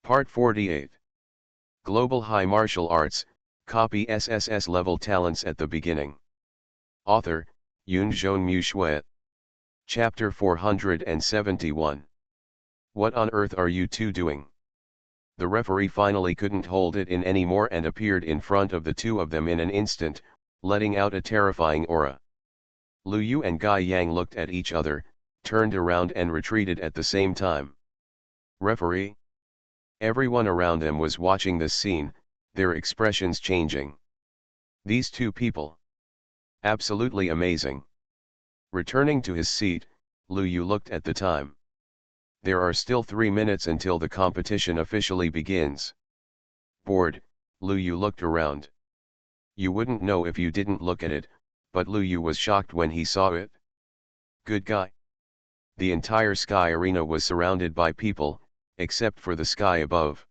Part 48. Global High Martial Arts, copy SSS-level talents at the beginning. Author, Yunzhong Mu Shui. Chapter 471. What on earth are you two doing? The referee finally couldn't hold it in anymore and appeared in front of the two of them in an instant, letting out a terrifying aura. Lu Yu and Gai Yang looked at each other, turned around and retreated at the same time. Referee? Everyone around them was watching this scene, their expressions changing. These two people. Absolutely amazing. Returning to his seat, Lu Yu looked at the time. There are still 3 minutes until the competition officially begins. Bored, Lu Yu looked around. You wouldn't know if you didn't look at it, but Lu Yu was shocked when he saw it. Good guy. The entire sky arena was surrounded by people, except for the sky above.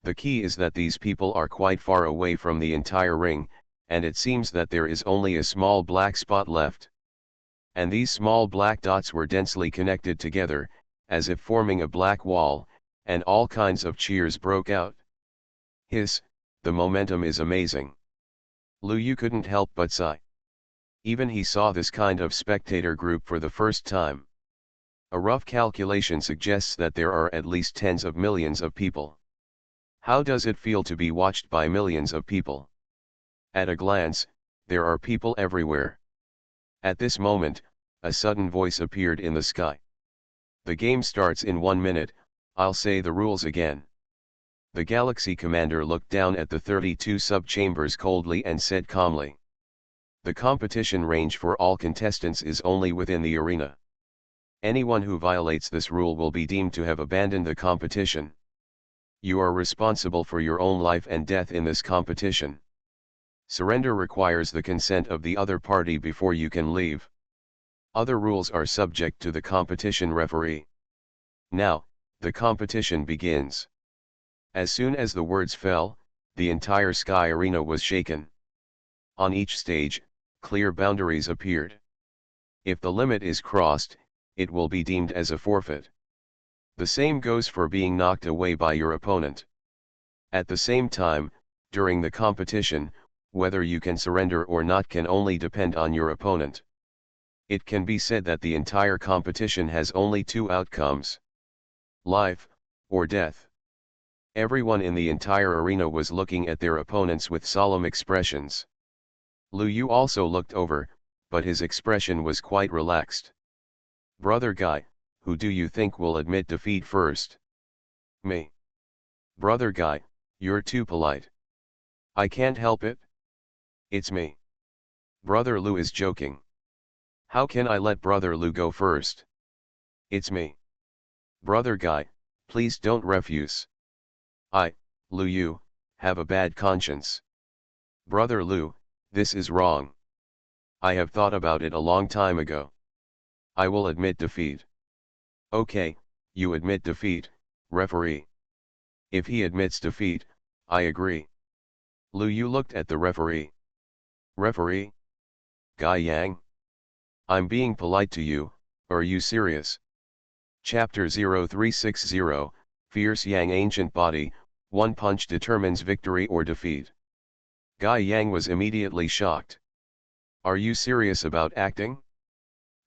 The key is that these people are quite far away from the entire ring, and it seems that there is only a small black spot left. And these small black dots were densely connected together, as if forming a black wall, and all kinds of cheers broke out. The momentum is amazing. Lu Yu couldn't help but sigh. Even he saw this kind of spectator group for the first time. A rough calculation suggests that there are at least tens of millions of people. How does it feel to be watched by millions of people? At a glance, there are people everywhere. At this moment, a sudden voice appeared in the sky. The game starts in 1 minute, I'll say the rules again. The Galaxy Commander looked down at the 32 sub-chambers coldly and said calmly. The competition range for all contestants is only within the arena. Anyone who violates this rule will be deemed to have abandoned the competition. You are responsible for your own life and death in this competition. Surrender requires the consent of the other party before you can leave. Other rules are subject to the competition referee. Now, the competition begins. As soon as the words fell, the entire sky arena was shaken. On each stage, clear boundaries appeared. If the limit is crossed, it will be deemed as a forfeit. The same goes for being knocked away by your opponent. At the same time, during the competition, whether you can surrender or not can only depend on your opponent. It can be said that the entire competition has only 2 outcomes: life, or death. Everyone in the entire arena was looking at their opponents with solemn expressions. Lu Yu also looked over, but his expression was quite relaxed. Brother Guy, who do you think will admit defeat first? Me. Brother Guy, you're too polite. I can't help it. It's me. Brother Lu is joking. How can I let Brother Lu go first? It's me. Brother Guy, please don't refuse. I, Lu Yu, have a bad conscience. Brother Lu, this is wrong. I have thought about it a long time ago. I will admit defeat. Okay, you admit defeat, referee. If he admits defeat, I agree. Lu Yu looked at the referee. Referee? Gai Yang? I'm being polite to you, are you serious? Chapter 0360, Fierce Yang Ancient Body, One Punch Determines Victory or Defeat. Gai Yang was immediately shocked. Are you serious about acting?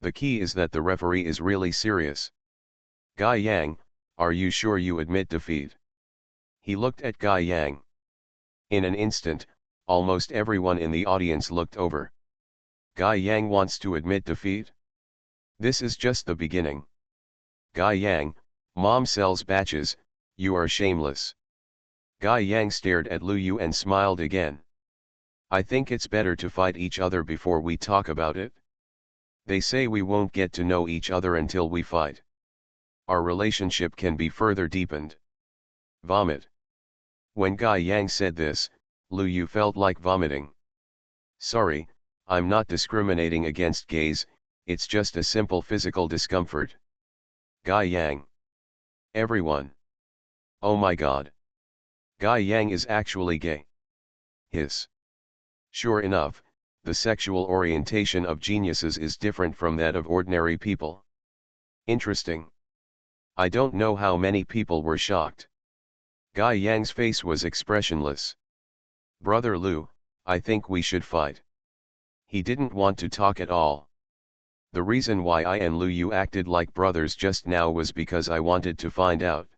The key is that the referee is really serious. Gai Yang, are you sure you admit defeat? He looked at Gai Yang. In an instant, almost everyone in the audience looked over. Gai Yang wants to admit defeat? This is just the beginning. Gai Yang, mom sells batches, you are shameless. Gai Yang stared at Lu Yu and smiled again. I think it's better to fight each other before we talk about it. They say we won't get to know each other until we fight. Our relationship can be further deepened. Vomit. When Gai Yang said this, Lu Yu felt like vomiting. Sorry, I'm not discriminating against gays, it's just a simple physical discomfort. Gai Yang. Everyone. Oh my god. Gai Yang is actually gay. Sure enough, the sexual orientation of geniuses is different from that of ordinary people. Interesting. I don't know how many people were shocked. Guy Yang's face was expressionless. Brother Lu, I think we should fight. He didn't want to talk at all. The reason why I and Lu Yu acted like brothers just now was because I wanted to find out.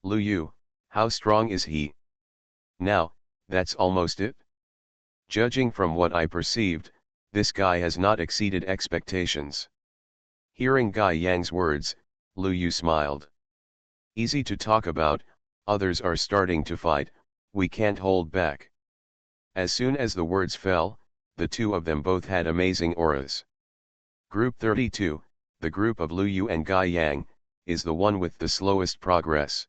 Lu Yu, how strong is he? Now, that's almost it. Judging from what I perceived, this guy has not exceeded expectations. Hearing Guy Yang's words, Lu Yu smiled. Easy to talk about, others are starting to fight, we can't hold back. As soon as the words fell, the two of them both had amazing auras. Group 32, the group of Lu Yu and Guy Yang, is the one with the slowest progress.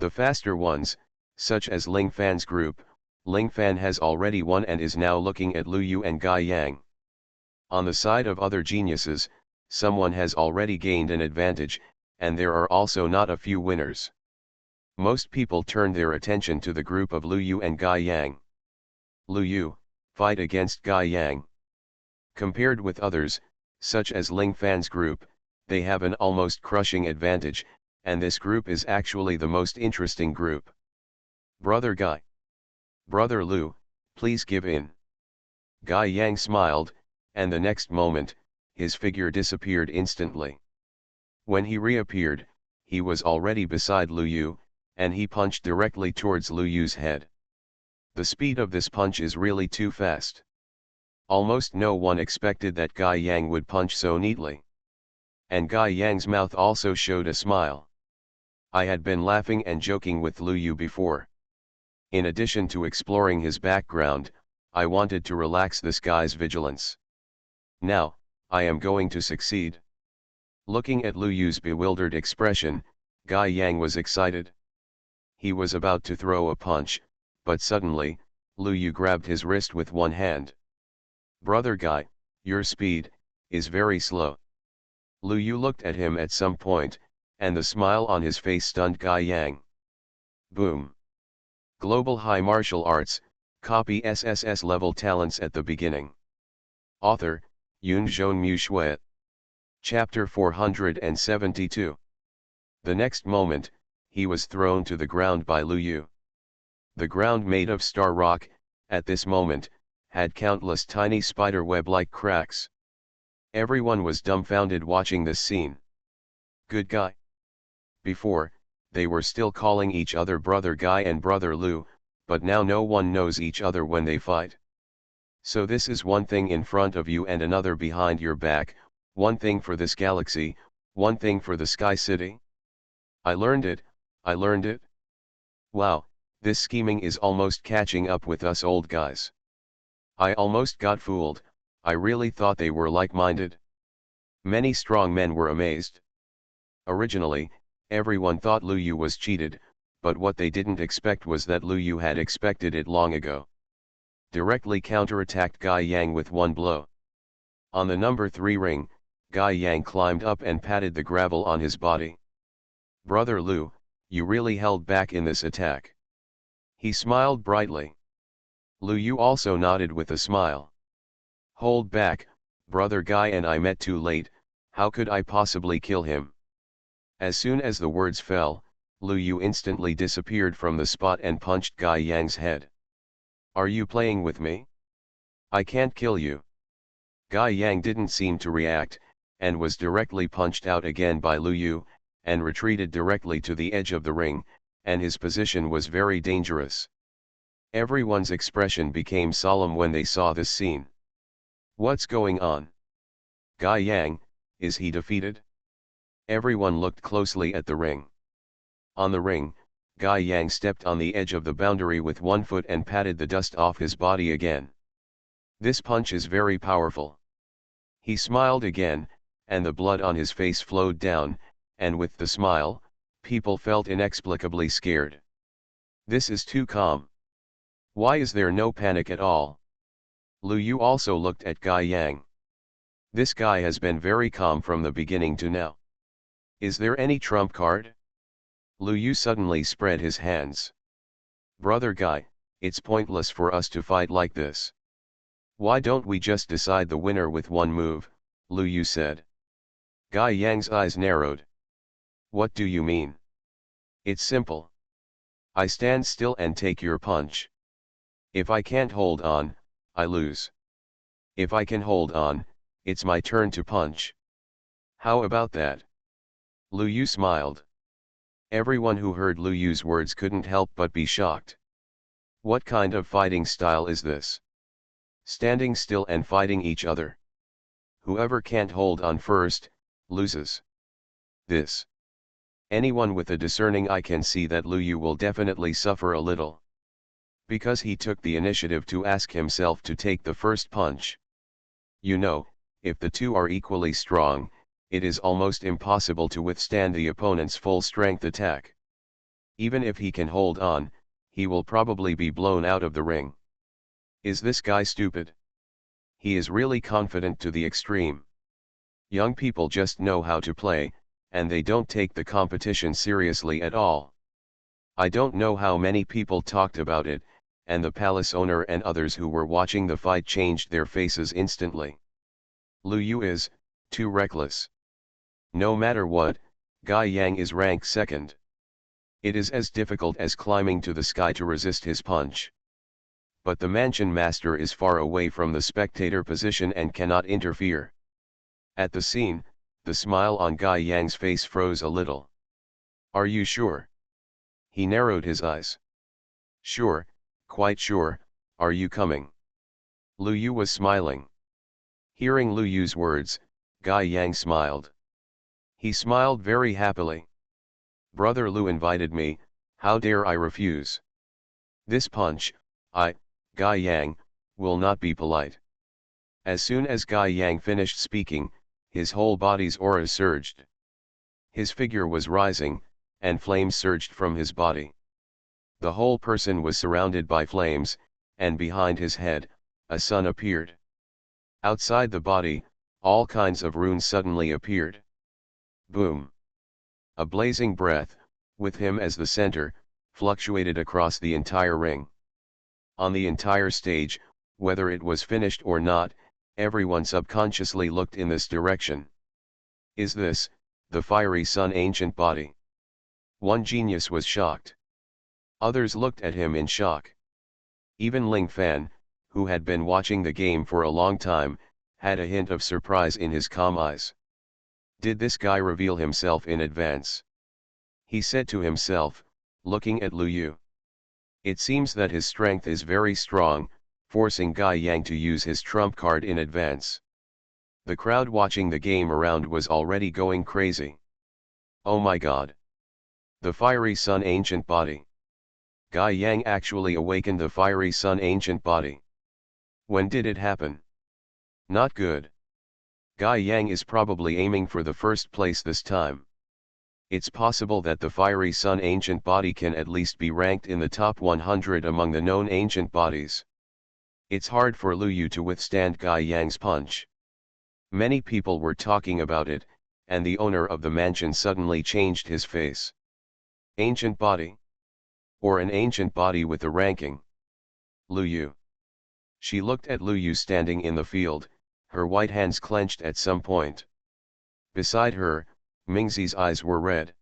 The faster ones, such as Ling Fan's group, Ling Fan has already won and is now looking at Lu Yu and Guy Yang. On the side of other geniuses, someone has already gained an advantage, and there are also not a few winners. Most people turn their attention to the group of Lu Yu and Guy Yang. Lu Yu, fight against Guy Yang. Compared with others, such as Ling Fan's group, they have an almost crushing advantage, and this group is actually the most interesting group. Brother Guy. Brother Lu, please give in. Guy Yang smiled, and the next moment, his figure disappeared instantly. When he reappeared, he was already beside Lu Yu, and he punched directly towards Lu Yu's head. The speed of this punch is really too fast. Almost no one expected that Guy Yang would punch so neatly. And Guy Yang's mouth also showed a smile. I had been laughing and joking with Lu Yu before. In addition to exploring his background, I wanted to relax this guy's vigilance. Now, I am going to succeed. Looking at Lu Yu's bewildered expression, Guy Yang was excited. He was about to throw a punch, but suddenly, Lu Yu grabbed his wrist with one hand. Brother Guy, your speed is very slow. Lu Yu looked at him at some point, and the smile on his face stunned Guy Yang. Boom. Global High Martial Arts, copy SSS-level talents at the beginning. Author, Yunzhong Mu Shui. Chapter 472. The next moment, he was thrown to the ground by Lu Yu. The ground made of star rock, at this moment, had countless tiny spider web-like cracks. Everyone was dumbfounded watching this scene. Good Guy. Before, they were still calling each other Brother Guy and Brother Lu, but now no one knows each other when they fight. So this is one thing in front of you and another behind your back, one thing for this galaxy, one thing for the Sky City? I learned it, I learned it. Wow, this scheming is almost catching up with us old guys. I almost got fooled, I really thought they were like-minded. Many strong men were amazed. Originally, everyone thought Lu Yu was cheated, but what they didn't expect was that Lu Yu had expected it long ago. Directly counterattacked Guy Yang with one blow. On the number 3 ring, Guy Yang climbed up and patted the gravel on his body. Brother Lu, you really held back in this attack. He smiled brightly. Lu Yu also nodded with a smile. Hold back, Brother Guy and I met too late, how could I possibly kill him? As soon as the words fell, Lu Yu instantly disappeared from the spot and punched Guy Yang's head. Are you playing with me? I can't kill you. Guy Yang didn't seem to react, and was directly punched out again by Lu Yu, and retreated directly to the edge of the ring, and his position was very dangerous. Everyone's expression became solemn when they saw this scene. What's going on? Guy Yang, is he defeated? Everyone looked closely at the ring. On the ring, Guy Yang stepped on the edge of the boundary with one foot and patted the dust off his body again. This punch is very powerful. He smiled again, and the blood on his face flowed down, and with the smile, people felt inexplicably scared. This is too calm. Why is there no panic at all? Lu Yu also looked at Guy Yang. This guy has been very calm from the beginning to now. Is there any trump card? Lu Yu suddenly spread his hands. Brother Guy, it's pointless for us to fight like this. Why don't we just decide the winner with one move, Lu Yu said. Guy Yang's eyes narrowed. What do you mean? It's simple. I stand still and take your punch. If I can't hold on, I lose. If I can hold on, it's my turn to punch. How about that? Lu Yu smiled. Everyone who heard Lu Yu's words couldn't help but be shocked. What kind of fighting style is this? Standing still and fighting each other. Whoever can't hold on first, loses. This. Anyone with a discerning eye can see that Lu Yu will definitely suffer a little. Because he took the initiative to ask himself to take the first punch. You know, if the two are equally strong, it is almost impossible to withstand the opponent's full strength attack. Even if he can hold on, he will probably be blown out of the ring. Is this guy stupid? He is really confident to the extreme. Young people just know how to play, and they don't take the competition seriously at all. I don't know how many people talked about it, and the palace owner and others who were watching the fight changed their faces instantly. Lu Yu is too reckless. No matter what, Guy Yang is ranked second. It is as difficult as climbing to the sky to resist his punch. But the mansion master is far away from the spectator position and cannot interfere. At the scene, the smile on Guy Yang's face froze a little. Are you sure? He narrowed his eyes. Sure, quite sure, are you coming? Lu Yu was smiling. Hearing Lu Yu's words, Guy Yang smiled. He smiled very happily. Brother Lu invited me, how dare I refuse? This punch, Guy Yang, will not be polite. As soon as Guy Yang finished speaking, his whole body's aura surged. His figure was rising, and flames surged from his body. The whole person was surrounded by flames, and behind his head, a sun appeared. Outside the body, all kinds of runes suddenly appeared. Boom! A blazing breath, with him as the center, fluctuated across the entire ring. On the entire stage, whether it was finished or not, everyone subconsciously looked in this direction. Is this, the fiery sun ancient body? One genius was shocked. Others looked at him in shock. Even Ling Fan, who had been watching the game for a long time, had a hint of surprise in his calm eyes. Did this guy reveal himself in advance? He said to himself, looking at Lu Yu. It seems that his strength is very strong, forcing Guy Yang to use his trump card in advance. The crowd watching the game around was already going crazy. Oh my god! The fiery sun ancient body. Guy Yang actually awakened the fiery sun ancient body. When did it happen? Not good. Guy Yang is probably aiming for the first place this time. It's possible that the fiery sun ancient body can at least be ranked in the top 100 among the known ancient bodies. It's hard for Lu Yu to withstand Guy Yang's punch. Many people were talking about it, and the owner of the mansion suddenly changed his face. Ancient body? Or an ancient body with a ranking? Lu Yu. She looked at Lu Yu standing in the field, her white hands clenched at some point. Beside her, Mingzi's eyes were red.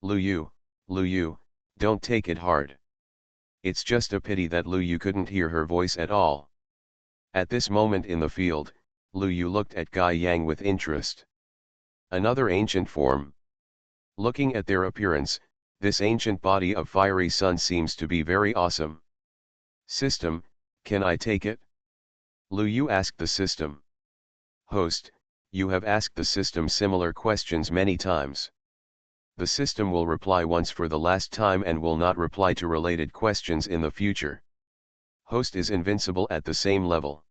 Lu Yu, don't take it hard. It's just a pity that Lu Yu couldn't hear her voice at all. At this moment in the field, Lu Yu looked at Guy Yang with interest. Another ancient form. Looking at their appearance, this ancient body of fiery sun seems to be very awesome. System, can I take it? Lu Yu asked the system. Host, you have asked the system similar questions many times. The system will reply once for the last time and will not reply to related questions in the future. Host is invincible at the same level.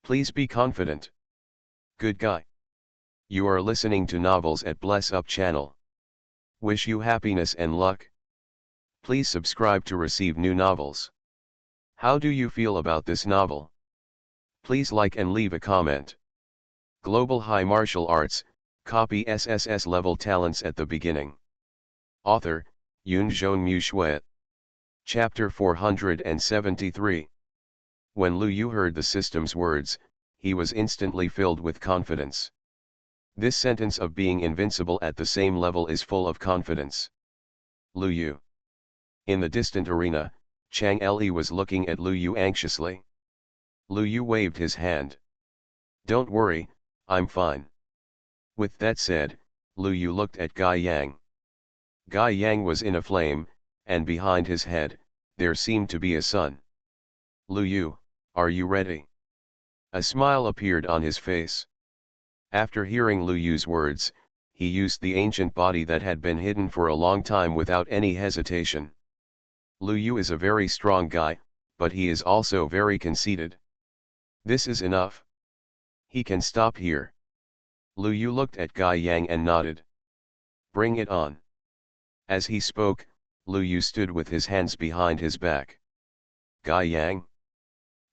Please be confident. Good guy. You are listening to novels at Bless Up channel. Wish you happiness and luck. Please subscribe to receive new novels. How do you feel about this novel? Please like and leave a comment. Global High Martial Arts, copy SSS-level talents at the beginning. Author, Yunzhong Mu Shui. Chapter 473. When Lu Yu heard the system's words, he was instantly filled with confidence. This sentence of being invincible at the same level is full of confidence. Lu Yu. In the distant arena, Chang Li was looking at Lu Yu anxiously. Lu Yu waved his hand. "Don't worry, I'm fine." With that said, Lu Yu looked at Gai Yang. Gai Yang was in a flame, and behind his head, there seemed to be a sun. "Lu Yu, are you ready?" A smile appeared on his face. After hearing Lu Yu's words, he used the ancient body that had been hidden for a long time without any hesitation. Lu Yu is a very strong guy, but he is also very conceited. This is enough. He can stop here. Lu Yu looked at Gai Yang and nodded. "Bring it on." As he spoke, Lu Yu stood with his hands behind his back. "Gai Yang?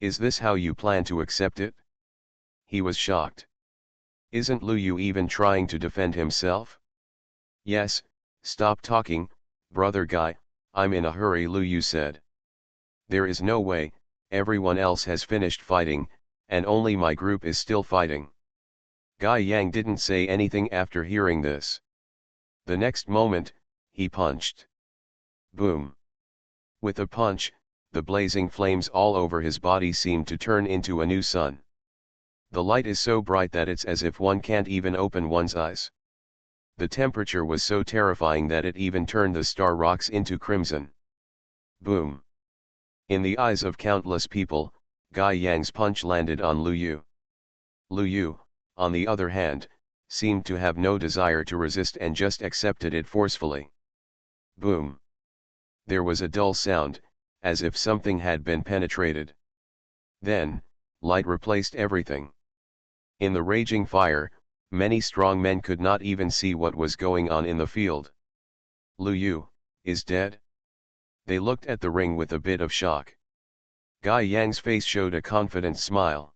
Is this how you plan to accept it?" He was shocked. Isn't Lu Yu even trying to defend himself? "Yes, stop talking, brother Gai, I'm in a hurry," Lu Yu said. "There is no way, everyone else has finished fighting, and only my group is still fighting." Gai Yang didn't say anything after hearing this. The next moment, he punched. Boom! With a punch, the blazing flames all over his body seemed to turn into a new sun. The light is so bright that it's as if one can't even open one's eyes. The temperature was so terrifying that it even turned the star rocks into crimson. Boom! In the eyes of countless people, Gai Yang's punch landed on Lu Yu. Lu Yu, on the other hand, seemed to have no desire to resist and just accepted it forcefully. Boom! There was a dull sound, as if something had been penetrated. Then, light replaced everything. In the raging fire, many strong men could not even see what was going on in the field. "Lu Yu is dead?" They looked at the ring with a bit of shock. Gai Yang's face showed a confident smile.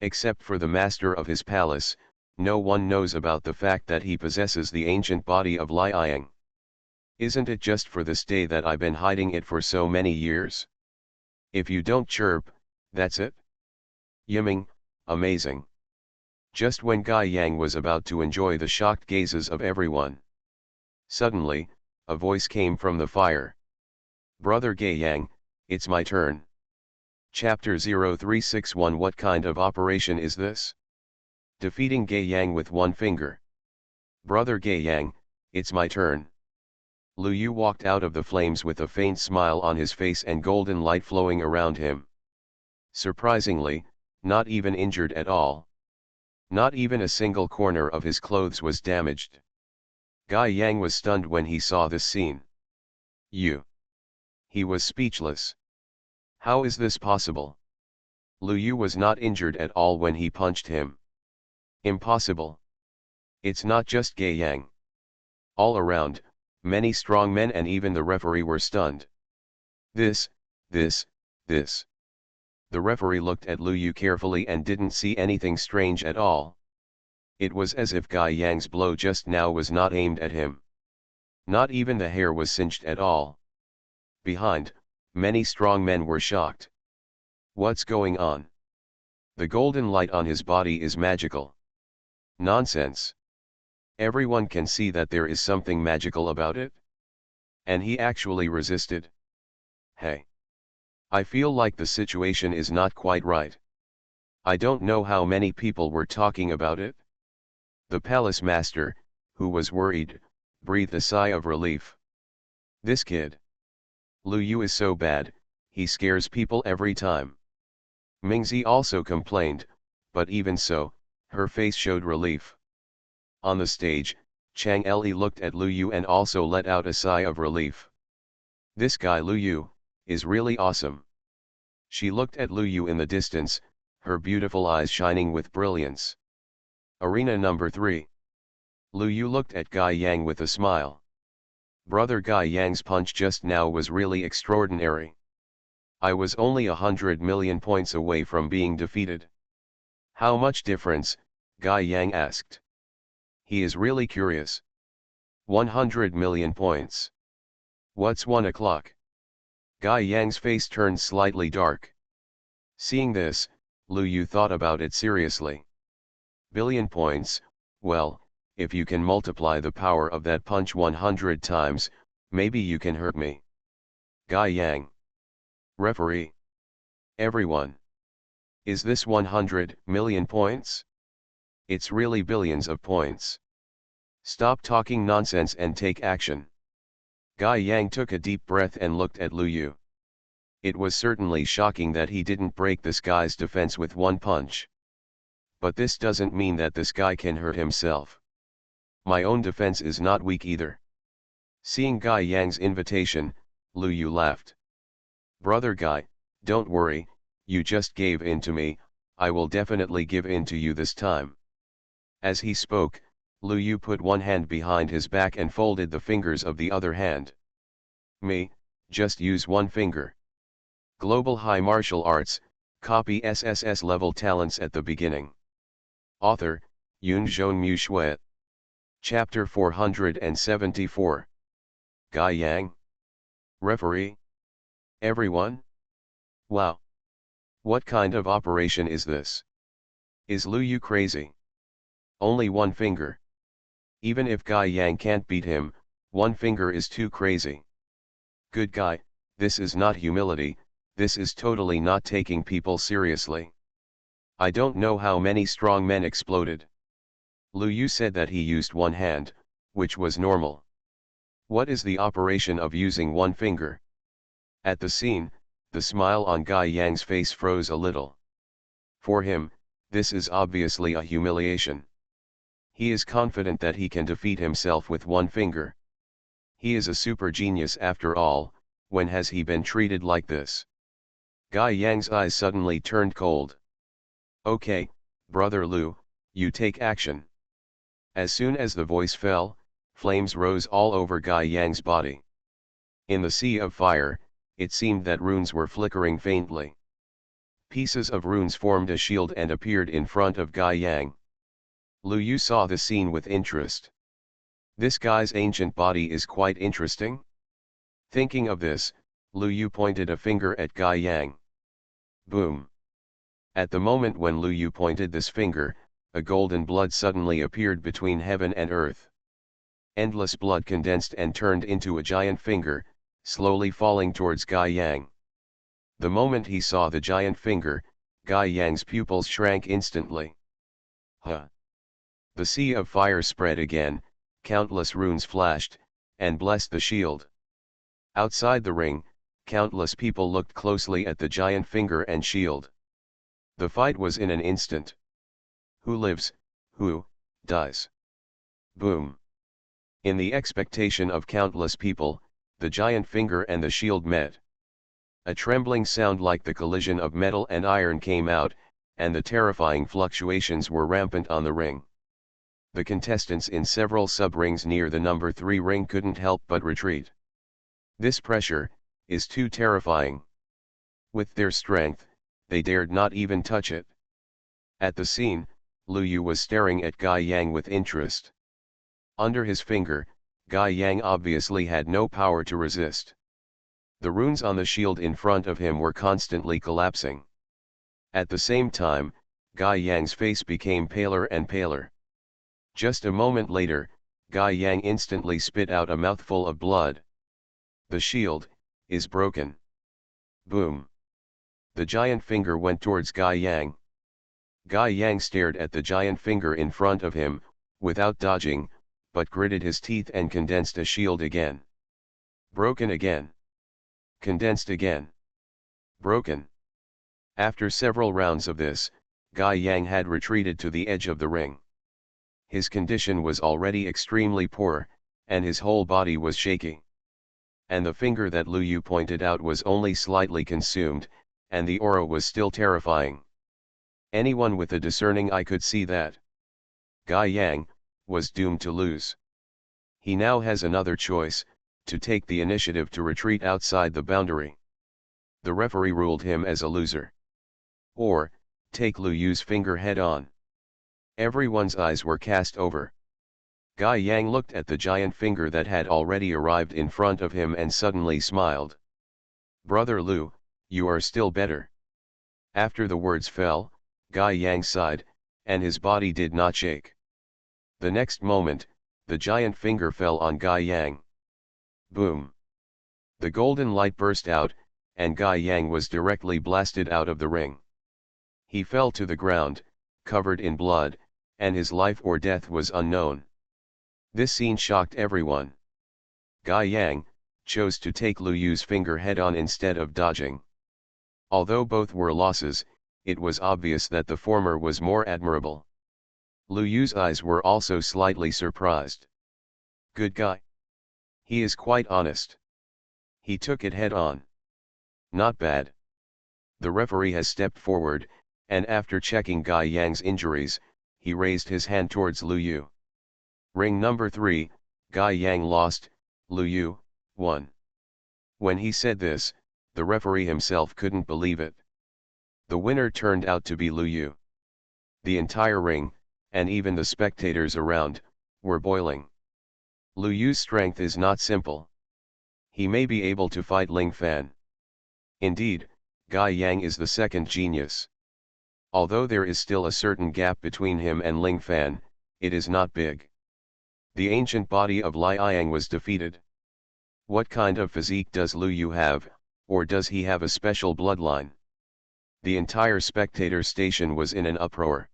Except for the master of his palace, no one knows about the fact that he possesses the ancient body of Liang. Isn't it just for this day that I've been hiding it for so many years? If you don't chirp, that's it. Yiming, amazing. Just when Gai Yang was about to enjoy the shocked gazes of everyone, suddenly, a voice came from the fire. "Brother Gai Yang, it's my turn." Chapter 0361. What kind of operation is this? Defeating Gai Yang with one finger. "Brother Gai Yang, it's my turn." Lu Yu walked out of the flames with a faint smile on his face and golden light flowing around him. Surprisingly, not even injured at all. Not even a single corner of his clothes was damaged. Gai Yang was stunned when he saw this scene. He was speechless. How is this possible? Lu Yu was not injured at all when he punched him. Impossible. It's not just Gai Yang. All around, many strong men and even the referee were stunned. This. The referee looked at Lu Yu carefully and didn't see anything strange at all. It was as if Gai Yang's blow just now was not aimed at him. Not even the hair was singed at all. Behind, many strong men were shocked. What's going on? The golden light on his body is magical. Nonsense. Everyone can see that there is something magical about it. And he actually resisted. Hey. I feel like the situation is not quite right. I don't know how many people were talking about it. The palace master, who was worried, breathed a sigh of relief. This kid. Lu Yu is so bad, he scares people every time. Mingzi also complained, but even so, her face showed relief. On the stage, Chang Li looked at Lu Yu and also let out a sigh of relief. This guy Lu Yu is really awesome. She looked at Lu Yu in the distance, her beautiful eyes shining with brilliance. Arena number 3. Lu Yu looked at Gai Yang with a smile. Brother Gai Yang's punch just now was really extraordinary. I was only 100 million points away from being defeated. How much difference? Gai Yang asked. He is really curious. 100 million points. What's 1 o'clock? Gai Yang's face turned slightly dark. Seeing this, Lu Yu thought about it seriously. Billion points, well, if you can multiply the power of that punch 100 times, maybe you can hurt me. Guy Yang. Referee. Everyone. Is this 100 million points? It's really billions of points. Stop talking nonsense and take action. Guy Yang took a deep breath and looked at Lu Yu. It was certainly shocking that he didn't break this guy's defense with one punch. But this doesn't mean that this guy can hurt himself. My own defense is not weak either. Seeing Guy Yang's invitation, Lu Yu laughed. Brother Guy, don't worry, you just gave in to me, I will definitely give in to you this time. As he spoke, Lu Yu put one hand behind his back and folded the fingers of the other hand. Me, just use one finger. Global High Martial Arts, copy SSS-level talents at the beginning. Author, Yunzhong Mu Shui. Chapter 474. Guy Yang. Referee. Everyone? Wow. What kind of operation is this? Is Lu Yu crazy? Only one finger. Even if Guy Yang can't beat him, one finger is too crazy. Good guy, this is not humility, this is totally not taking people seriously. I don't know how many strong men exploded. Lu Yu said that he used one hand, which was normal. What is the operation of using one finger? At the scene, the smile on Guy Yang's face froze a little. For him, this is obviously a humiliation. He is confident that he can defeat himself with one finger. He is a super genius after all, when has he been treated like this? Guy Yang's eyes suddenly turned cold. Okay, brother Lu, you take action. As soon as the voice fell, flames rose all over Guy Yang's body. In the sea of fire, it seemed that runes were flickering faintly. Pieces of runes formed a shield and appeared in front of Guy Yang. Lu Yu saw the scene with interest. This guy's ancient body is quite interesting. Thinking of this, Lu Yu pointed a finger at Guy Yang. Boom. At the moment when Lu Yu pointed this finger, a golden blood suddenly appeared between heaven and earth. Endless blood condensed and turned into a giant finger, slowly falling towards Guy Yang. The moment he saw the giant finger, Guy Yang's pupils shrank instantly. Huh. The sea of fire spread again, countless runes flashed, and blessed the shield. Outside the ring, countless people looked closely at the giant finger and shield. The fight was in an instant. Who lives, who dies? Boom. In the expectation of countless people, the giant finger and the shield met. A trembling sound like the collision of metal and iron came out, and the terrifying fluctuations were rampant on the ring. The contestants in several sub-rings near the number 3 ring couldn't help but retreat. This pressure is too terrifying. With their strength, they dared not even touch it. At the scene, Lu Yu was staring at Guy Yang with interest. Under his finger, Guy Yang obviously had no power to resist. The runes on the shield in front of him were constantly collapsing. At the same time, Guy Yang's face became paler and paler. Just a moment later, Guy Yang instantly spit out a mouthful of blood. The shield is broken. Boom. The giant finger went towards Guy Yang. Guy Yang stared at the giant finger in front of him, without dodging, but gritted his teeth and condensed a shield again. Broken again. Condensed again. Broken. After several rounds of this, Guy Yang had retreated to the edge of the ring. His condition was already extremely poor, and his whole body was shaky. And the finger that Lu Yu pointed out was only slightly consumed, and the aura was still terrifying. Anyone with a discerning eye could see that Guy Yang was doomed to lose. He now has another choice, to take the initiative to retreat outside the boundary. The referee ruled him as a loser. Or, take Lu Yu's finger head on. Everyone's eyes were cast over. Guy Yang looked at the giant finger that had already arrived in front of him and suddenly smiled. Brother Lu, you are still better. After the words fell, Guy Yang sighed, and his body did not shake. The next moment, the giant finger fell on Guy Yang. Boom. The golden light burst out, and Gai Yang was directly blasted out of the ring. He fell to the ground, covered in blood, and his life or death was unknown. This scene shocked everyone. Gai Yang chose to take Lu Yu's finger head-on instead of dodging. Although both were losses, it was obvious that the former was more admirable. Lu Yu's eyes were also slightly surprised. Good guy. He is quite honest. He took it head-on. Not bad. The referee has stepped forward, and after checking Gai Yang's injuries, he raised his hand towards Lu Yu. Ring number 3, Gai Yang lost, Lu Yu won. When he said this, the referee himself couldn't believe it. The winner turned out to be Lu Yu. The entire ring, and even the spectators around, were boiling. Lu Yu's strength is not simple. He may be able to fight Ling Fan. Indeed, Gai Yang is the second genius. Although there is still a certain gap between him and Ling Fan, it is not big. The ancient body of Liang was defeated. What kind of physique does Lu Yu have, or does he have a special bloodline? The entire spectator station was in an uproar.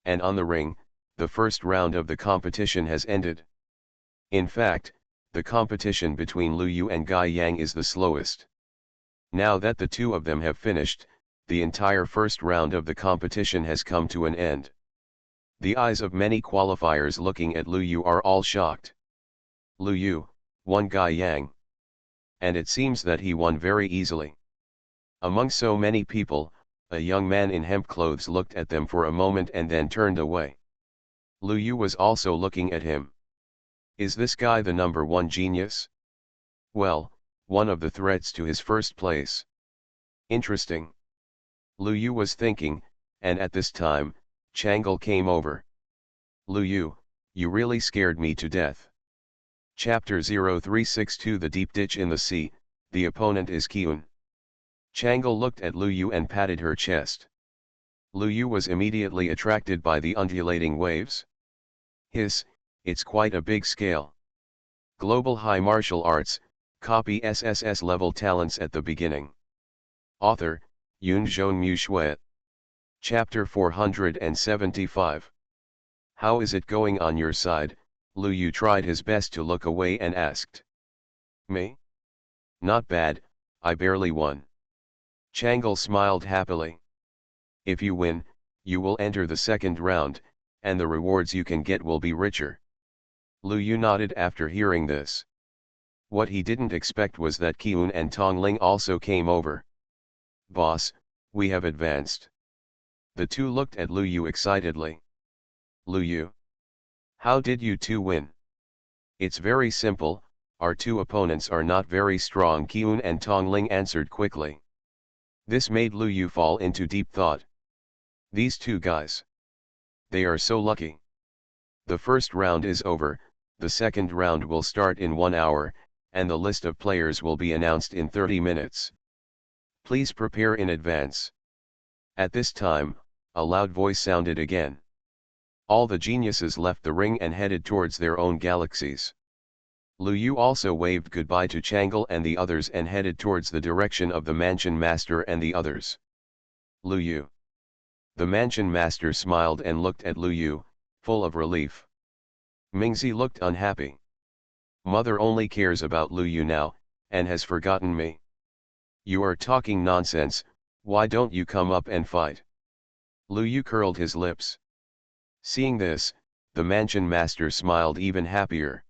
And on the ring, the first round of the competition has ended. In fact, the competition between Lu Yu and Gai Yang is the slowest. Now that the two of them have finished, the entire first round of the competition has come to an end. The eyes of many qualifiers looking at Lu Yu are all shocked. Lu Yu won Gai Yang. And it seems that he won very easily. Among so many people, a young man in hemp clothes looked at them for a moment and then turned away. Lu Yu was also looking at him. Is this guy the number one genius? Well, one of the threats to his first place. Interesting. Lu Yu was thinking, and at this time, Changle came over. Lu Yu, you really scared me to death. Chapter 0362 The Deep Ditch in the Sea, the opponent is Kyun. Changle looked at Lu Yu and patted her chest. Lu Yu was immediately attracted by the undulating waves. It's quite a big scale. Global High Martial Arts, copy SSS-level talents at the beginning. Author, Yoon Mu Shui. Chapter 475. How is it going on your side? Lu Yu tried his best to look away and asked. Me? Not bad, I barely won. Changle smiled happily. If you win, you will enter the second round, and the rewards you can get will be richer. Lu Yu nodded after hearing this. What he didn't expect was that Kyun and Tongling also came over. Boss, we have advanced. The two looked at Lu Yu excitedly. Lu Yu. How did you two win? It's very simple, our two opponents are not very strong, Kyun and Tongling answered quickly. This made Lu Yu fall into deep thought. These two guys. They are so lucky. The first round is over, the second round will start in 1 hour, and the list of players will be announced in 30 minutes. Please prepare in advance. At this time, a loud voice sounded again. All the geniuses left the ring and headed towards their own galaxies. Lu Yu also waved goodbye to Changle and the others and headed towards the direction of the Mansion Master and the others. Lu Yu. The Mansion Master smiled and looked at Lu Yu, full of relief. Mingzi looked unhappy. Mother only cares about Lu Yu now, and has forgotten me. You are talking nonsense, why don't you come up and fight? Lu Yu curled his lips. Seeing this, the Mansion Master smiled even happier.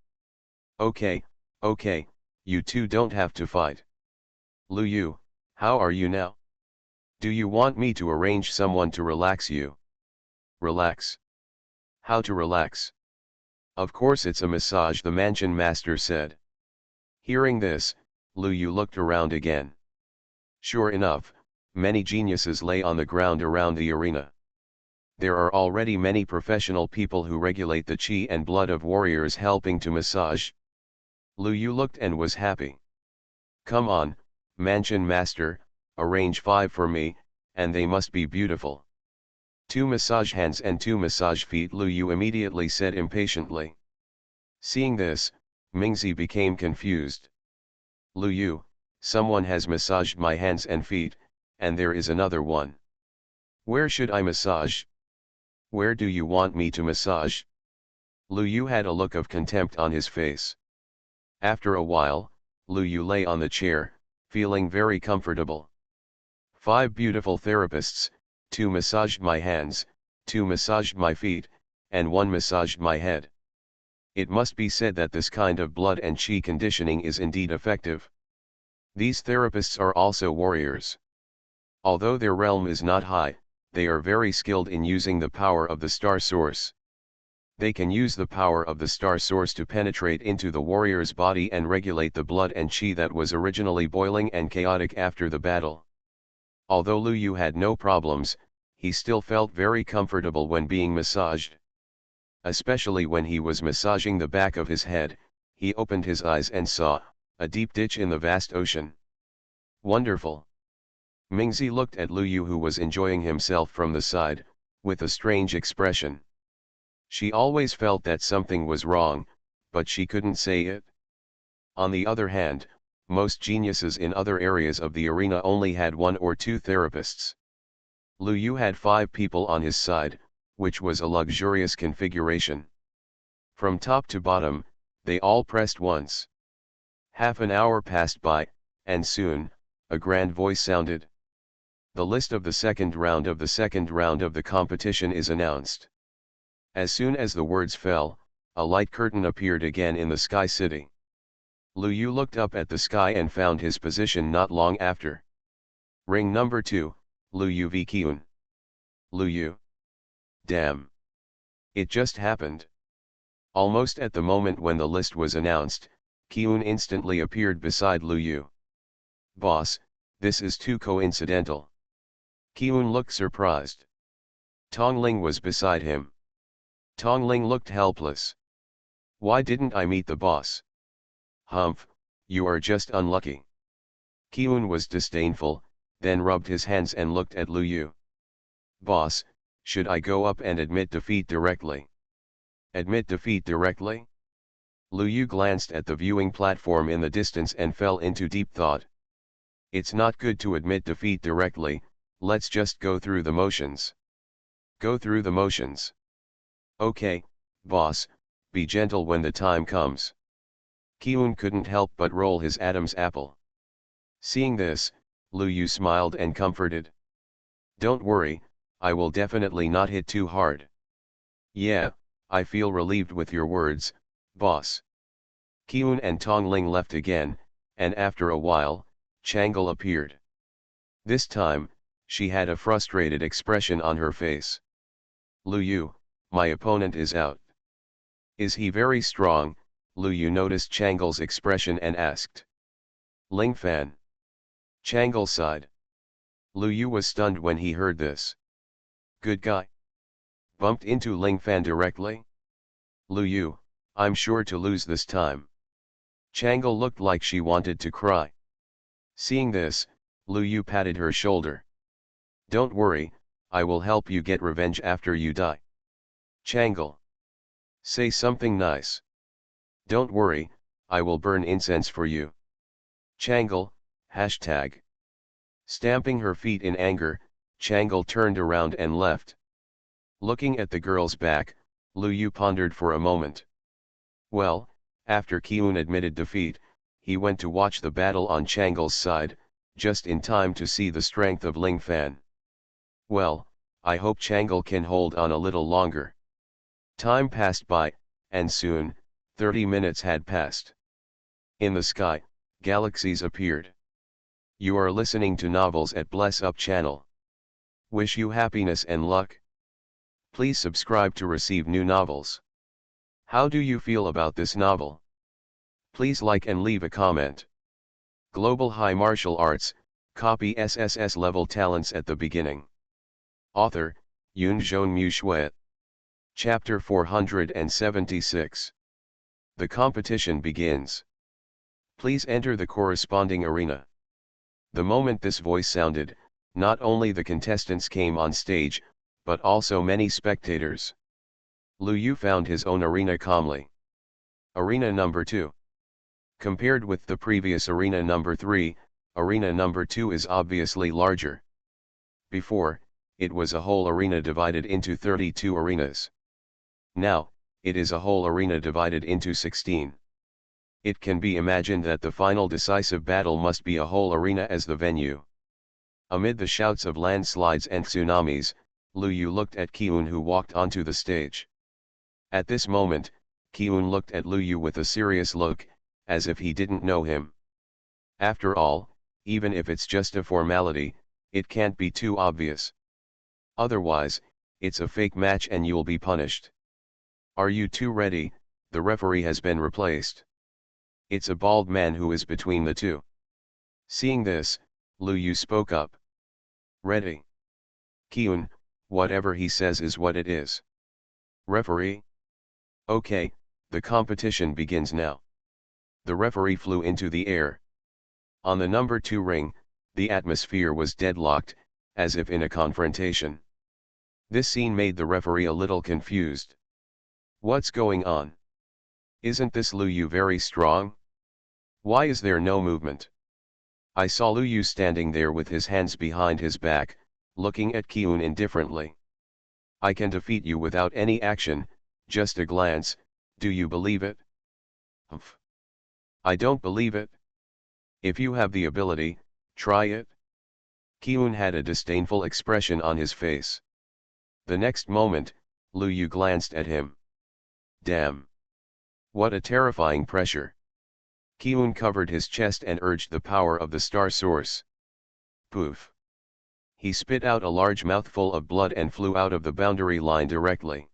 Okay, you two don't have to fight. Lu Yu, how are you now? Do you want me to arrange someone to relax you? Relax? How to relax? Of course it's a massage, the Mansion Master said. Hearing this, Lu Yu looked around again. Sure enough, many geniuses lay on the ground around the arena. There are already many professional people who regulate the chi and blood of warriors helping to massage. Lu Yu looked and was happy. Come on, Mansion Master, arrange 5 for me, and they must be beautiful. 2 massage hands and 2 massage feet, Lu Yu immediately said impatiently. Seeing this, Mingzi became confused. Lu Yu, someone has massaged my hands and feet, and there is another one. Where should I massage? Where do you want me to massage? Lu Yu had a look of contempt on his face. After a while, Lu Yu lay on the chair, feeling very comfortable. 5 beautiful therapists, 2 massaged my hands, 2 massaged my feet, and 1 massaged my head. It must be said that this kind of blood and chi conditioning is indeed effective. These therapists are also warriors. Although their realm is not high, they are very skilled in using the power of the star source. They can use the power of the star source to penetrate into the warrior's body and regulate the blood and chi that was originally boiling and chaotic after the battle. Although Lu Yu had no problems, he still felt very comfortable when being massaged. Especially when he was massaging the back of his head, he opened his eyes and saw a deep ditch in the vast ocean. Wonderful! Mingzi looked at Lu Yu, who was enjoying himself from the side, with a strange expression. She always felt that something was wrong, but she couldn't say it. On the other hand, most geniuses in other areas of the arena only had 1 or 2 therapists. Lu Yu had 5 people on his side, which was a luxurious configuration. From top to bottom, they all pressed once. Half an hour passed by, and soon, a grand voice sounded. The list of the second round of the competition is announced. As soon as the words fell, a light curtain appeared again in the Sky City. Lu Yu looked up at the sky and found his position not long after. Ring number 2, Lu Yu v Kiun. Lu Yu. Damn. It just happened. Almost at the moment when the list was announced, Kiun instantly appeared beside Lu Yu. Boss, this is too coincidental. Kiun looked surprised. Tongling was beside him. Tongling looked helpless. Why didn't I meet the boss? Humph, you are just unlucky. Kiun was disdainful, then rubbed his hands and looked at Lu Yu. Boss, should I go up and admit defeat directly? Admit defeat directly? Lu Yu glanced at the viewing platform in the distance and fell into deep thought. It's not good to admit defeat directly, let's just go through the motions. Go through the motions. Okay, boss, be gentle when the time comes. Kiun couldn't help but roll his Adam's apple. Seeing this, Lu Yu smiled and comforted. Don't worry, I will definitely not hit too hard. Yeah, I feel relieved with your words, boss. Kiun and Tongling left again, and after a while, Changle appeared. This time, she had a frustrated expression on her face. Lu Yu, my opponent is out. Is he very strong? Lu Yu noticed Changle's expression and asked. Ling Fan. Changle sighed. Lu Yu was stunned when he heard this. Good guy. Bumped into Ling Fan directly? Lu Yu, I'm sure to lose this time. Changle looked like she wanted to cry. Seeing this, Lu Yu patted her shoulder. Don't worry, I will help you get revenge after you die. Changle. Say something nice. Don't worry, I will burn incense for you. Changle, hashtag. Stamping her feet in anger, Changle turned around and left. Looking at the girl's back, Lu Yu pondered for a moment. Well, after Kiun admitted defeat, he went to watch the battle on Changle's side, just in time to see the strength of Ling Fan. Well, I hope Changle can hold on a little longer. Time passed by, and soon, 30 minutes had passed. In the sky, galaxies appeared. You are listening to novels at Bless Up channel. Wish you happiness and luck. Please subscribe to receive new novels. How do you feel about this novel? Please like and leave a comment. Global High Martial Arts, copy SSS-level talents at the beginning. Author, Yunzhong Mu Shui. Chapter 476. The competition begins. Please enter the corresponding arena. The moment this voice sounded, not only the contestants came on stage, but also many spectators. Lu Yu found his own arena calmly. Arena number 2. Compared with the previous arena number 3, arena number 2 is obviously larger. Before, it was a whole arena divided into 32 arenas. Now, it is a whole arena divided into 16. It can be imagined that the final decisive battle must be a whole arena as the venue. Amid the shouts of landslides and tsunamis, Lu Yu looked at Qiyun, who walked onto the stage. At this moment, Qiyun looked at Lu Yu with a serious look, as if he didn't know him. After all, even if it's just a formality, it can't be too obvious. Otherwise, it's a fake match and you'll be punished. Are you two ready? The referee has been replaced. It's a bald man who is between the two. Seeing this, Lu Yu spoke up. Ready. Qiyun, whatever he says is what it is. Referee? Okay, the competition begins now. The referee flew into the air. On the number 2 ring, the atmosphere was deadlocked, as if in a confrontation. This scene made the referee a little confused. What's going on? Isn't this Lu Yu very strong? Why is there no movement? I saw Lu Yu standing there with his hands behind his back, looking at Qiyun indifferently. I can defeat you without any action, just a glance, do you believe it? Humph. I don't believe it. If you have the ability, try it. Qiyun had a disdainful expression on his face. The next moment, Lu Yu glanced at him. Damn. What a terrifying pressure. Qiyun covered his chest and urged the power of the star source. Poof. He spit out a large mouthful of blood and flew out of the boundary line directly.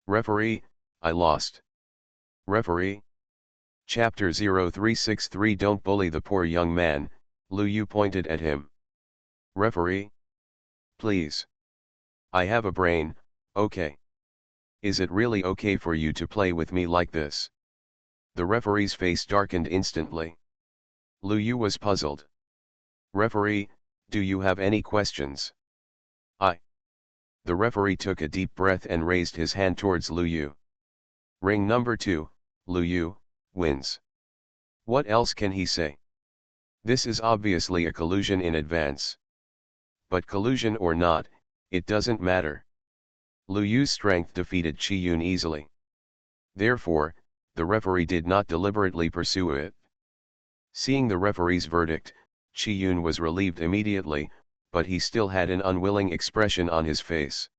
Referee, I lost. Referee? Chapter 0363 Don't bully the poor young man, Lu Yu pointed at him. Referee? Please. I have a brain, okay. Is it really okay for you to play with me like this? The referee's face darkened instantly. Lu Yu was puzzled. Referee, do you have any questions? The referee took a deep breath and raised his hand towards Lu Yu. Ring number 2, Lu Yu, wins. What else can he say? This is obviously a collusion in advance. But collusion or not, it doesn't matter. Lu Yu's strength defeated Qiyun easily. Therefore, the referee did not deliberately pursue it. Seeing the referee's verdict, Qiyun was relieved immediately, but he still had an unwilling expression on his face.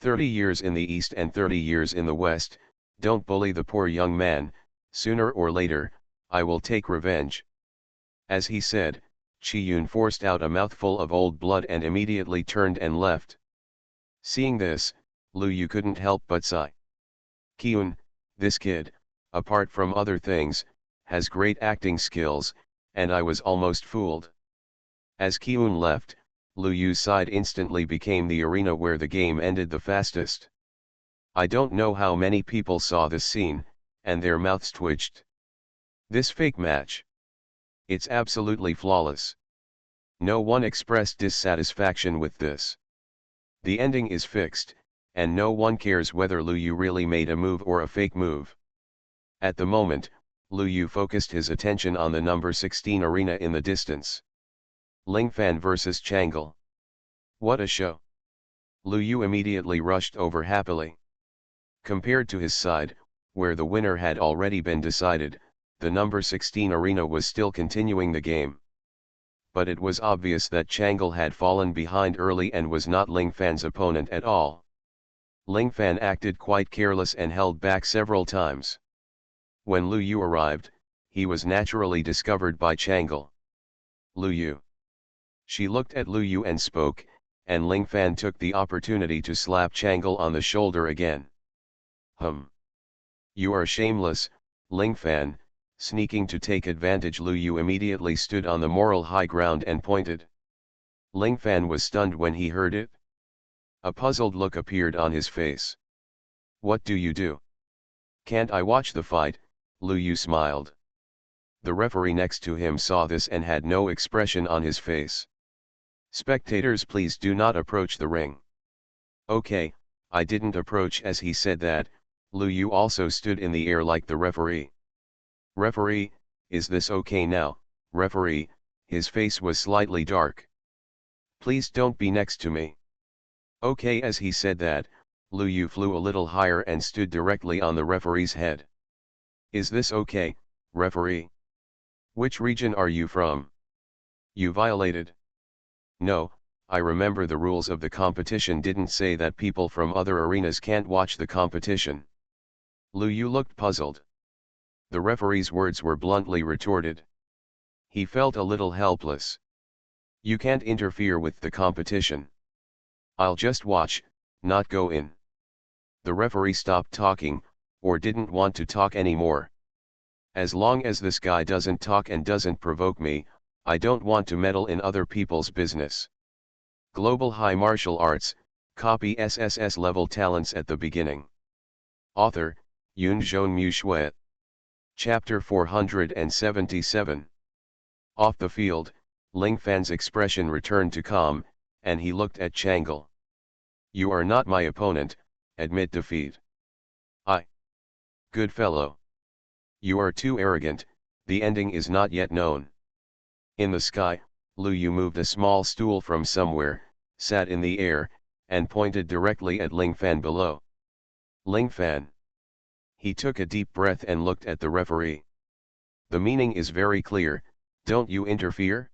30 years in the East and 30 years in the West, don't bully the poor young man, sooner or later, I will take revenge. As he said, Qiyun forced out a mouthful of old blood and immediately turned and left. Seeing this, Lu Yu couldn't help but sigh. Qiyun, this kid, apart from other things, has great acting skills, and I was almost fooled. As Qiyun left, Lu Yu's side instantly became the arena where the game ended the fastest. I don't know how many people saw this scene, and their mouths twitched. This fake match. It's absolutely flawless. No one expressed dissatisfaction with this. The ending is fixed, and no one cares whether Lu Yu really made a move or a fake move. At the moment, Lu Yu focused his attention on the number 16 arena in the distance. Lingfan vs Chang'e. What a show. Lu Yu immediately rushed over happily. Compared to his side, where the winner had already been decided, the number 16 arena was still continuing the game. But it was obvious that Chang'e had fallen behind early and was not Lingfan's opponent at all. Lingfan acted quite careless and held back several times. When Lu Yu arrived, he was naturally discovered by Chang'e. Lu Yu. She looked at Lu Yu and spoke, and Lingfan took the opportunity to slap Chang'e on the shoulder again. You are shameless, Lingfan, sneaking to take advantage. Lu Yu immediately stood on the moral high ground and pointed. Lingfan was stunned when he heard it. A puzzled look appeared on his face. What do you do? Can't I watch the fight? Lu Yu smiled. The referee next to him saw this and had no expression on his face. Spectators, please do not approach the ring. Okay, I didn't approach. As he said that, Lu Yu also stood in the air like the referee. Referee, is this okay now, referee? His face was slightly dark. Please don't be next to me. Okay. As he said that, Lu Yu flew a little higher and stood directly on the referee's head. Is this okay, referee? Which region are you from? You violated. No, I remember the rules of the competition didn't say that people from other arenas can't watch the competition. Lu Yu looked puzzled. The referee's words were bluntly retorted. He felt a little helpless. You can't interfere with the competition. I'll just watch, not go in. The referee stopped talking, or didn't want to talk anymore. As long as this guy doesn't talk and doesn't provoke me, I don't want to meddle in other people's business. Global High Martial Arts, copy SSS-level talents at the beginning. Author, Yunzhong Shui. Chapter 477. Off the field, Ling Fan's expression returned to calm, and he looked at Chang'e. You are not my opponent, admit defeat. Good fellow. You are too arrogant, the ending is not yet known. In the sky, Lu Yu moved a small stool from somewhere, sat in the air, and pointed directly at Ling Fan below. Ling Fan. He took a deep breath and looked at the referee. The meaning is very clear, don't you interfere?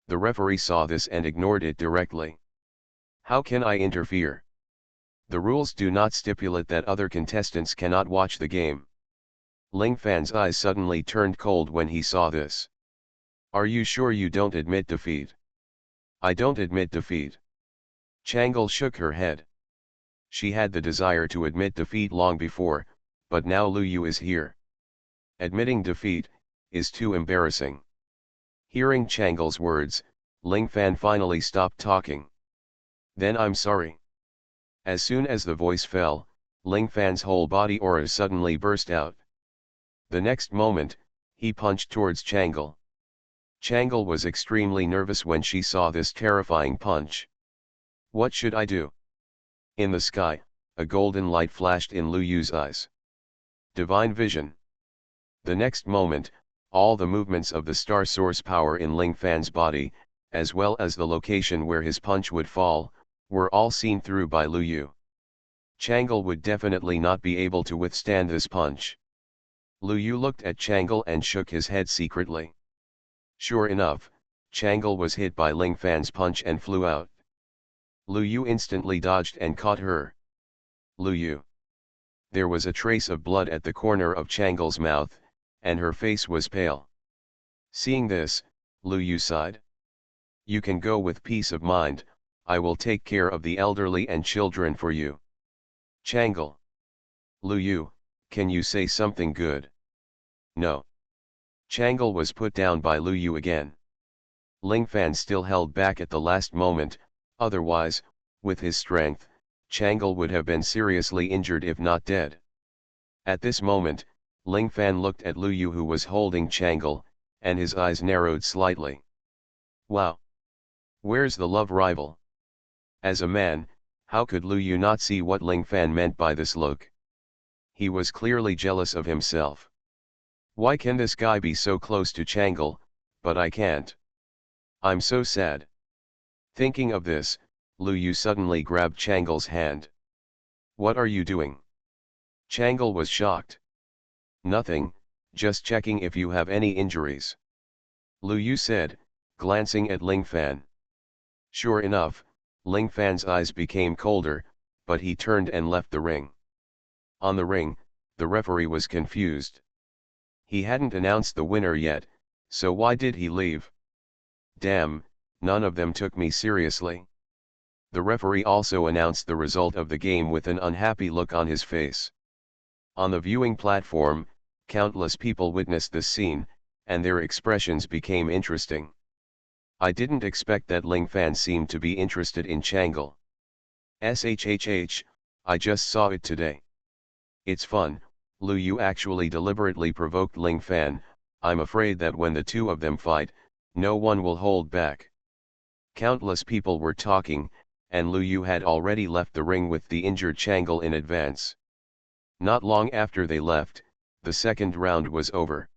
The referee saw this and ignored it directly. How can I interfere? The rules do not stipulate that other contestants cannot watch the game. Ling Fan's eyes suddenly turned cold when he saw this. Are you sure you don't admit defeat? I don't admit defeat. Chang'e shook her head. She had the desire to admit defeat long before, but now Lu Yu is here. Admitting defeat is too embarrassing. Hearing Chang'e's words, Ling Fan finally stopped talking. Then I'm sorry. As soon as the voice fell, Ling Fan's whole body aura suddenly burst out. The next moment, he punched towards Chang'e. Chang'e was extremely nervous when she saw this terrifying punch. What should I do? In the sky, a golden light flashed in Lu Yu's eyes. Divine vision. The next moment, all the movements of the star source power in Ling Fan's body, as well as the location where his punch would fall, were all seen through by Lu Yu. Chang'e would definitely not be able to withstand this punch. Lu Yu looked at Chang'e and shook his head secretly. Sure enough, Chang'e was hit by Ling Fan's punch and flew out. Lu Yu instantly dodged and caught her. Lu Yu. There was a trace of blood at the corner of Chang'e's mouth, and her face was pale. Seeing this, Lu Yu sighed. You can go with peace of mind, I will take care of the elderly and children for you. Chang'e. Lu Yu, can you say something good? No. Chang'e was put down by Lu Yu again. Ling Fan still held back at the last moment, otherwise, with his strength, Chang'e would have been seriously injured if not dead. At this moment, Ling Fan looked at Lu Yu who was holding Chang'e, and his eyes narrowed slightly. Wow! Where's the love rival? As a man, how could Lu Yu not see what Ling Fan meant by this look? He was clearly jealous of himself. Why can this guy be so close to Chang'e, but I can't? I'm so sad. Thinking of this, Lu Yu suddenly grabbed Chang'e's hand. What are you doing? Chang'e was shocked. Nothing, just checking if you have any injuries. Lu Yu said, glancing at Ling Fan. Sure enough, Ling Fan's eyes became colder, but he turned and left the ring. On the ring, the referee was confused. He hadn't announced the winner yet, so why did he leave? Damn, none of them took me seriously. The referee also announced the result of the game with an unhappy look on his face. On the viewing platform, countless people witnessed this scene, and their expressions became interesting. I didn't expect that Ling Fan seemed to be interested in Chang'e. SHHH, I just saw it today. It's fun, Lu Yu actually deliberately provoked Ling Fan. I'm afraid that when the two of them fight, no one will hold back. Countless people were talking, and Lu Yu had already left the ring with the injured Chang'e in advance. Not long after they left, the second round was over.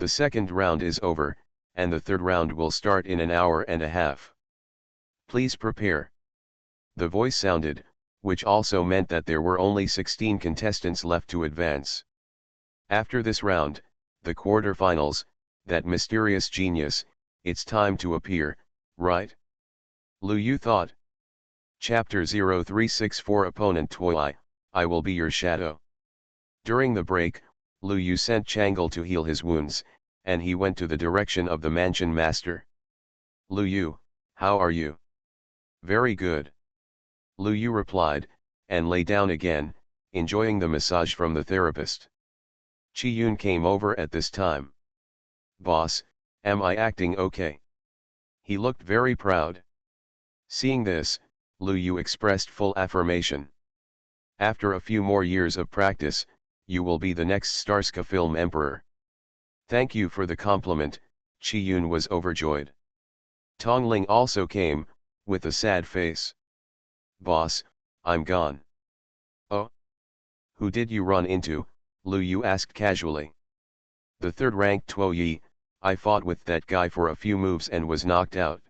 The second round is over, and the third round will start in an hour and a half. Please prepare. The voice sounded, which also meant that there were only 16 contestants left to advance. After this round, the quarterfinals, that mysterious genius, it's time to appear, right? Lu Yu thought. Chapter 0364 Opponent Toy, I will be your shadow. During the break, Lu Yu sent Changle to heal his wounds, and he went to the direction of the mansion master. Lu Yu, how are you? Very good. Lu Yu replied, and lay down again, enjoying the massage from the therapist. Chi Yun came over at this time. Boss, am I acting okay? He looked very proud. Seeing this, Lu Yu expressed full affirmation. After a few more years of practice, you will be the next Starsky film emperor. Thank you for the compliment, Chi Yun was overjoyed. Tong Ling also came, with a sad face. Boss, I'm gone. Oh? Who did you run into? Lu Yu asked casually. The third-ranked Tuo Yi, I fought with that guy for a few moves and was knocked out.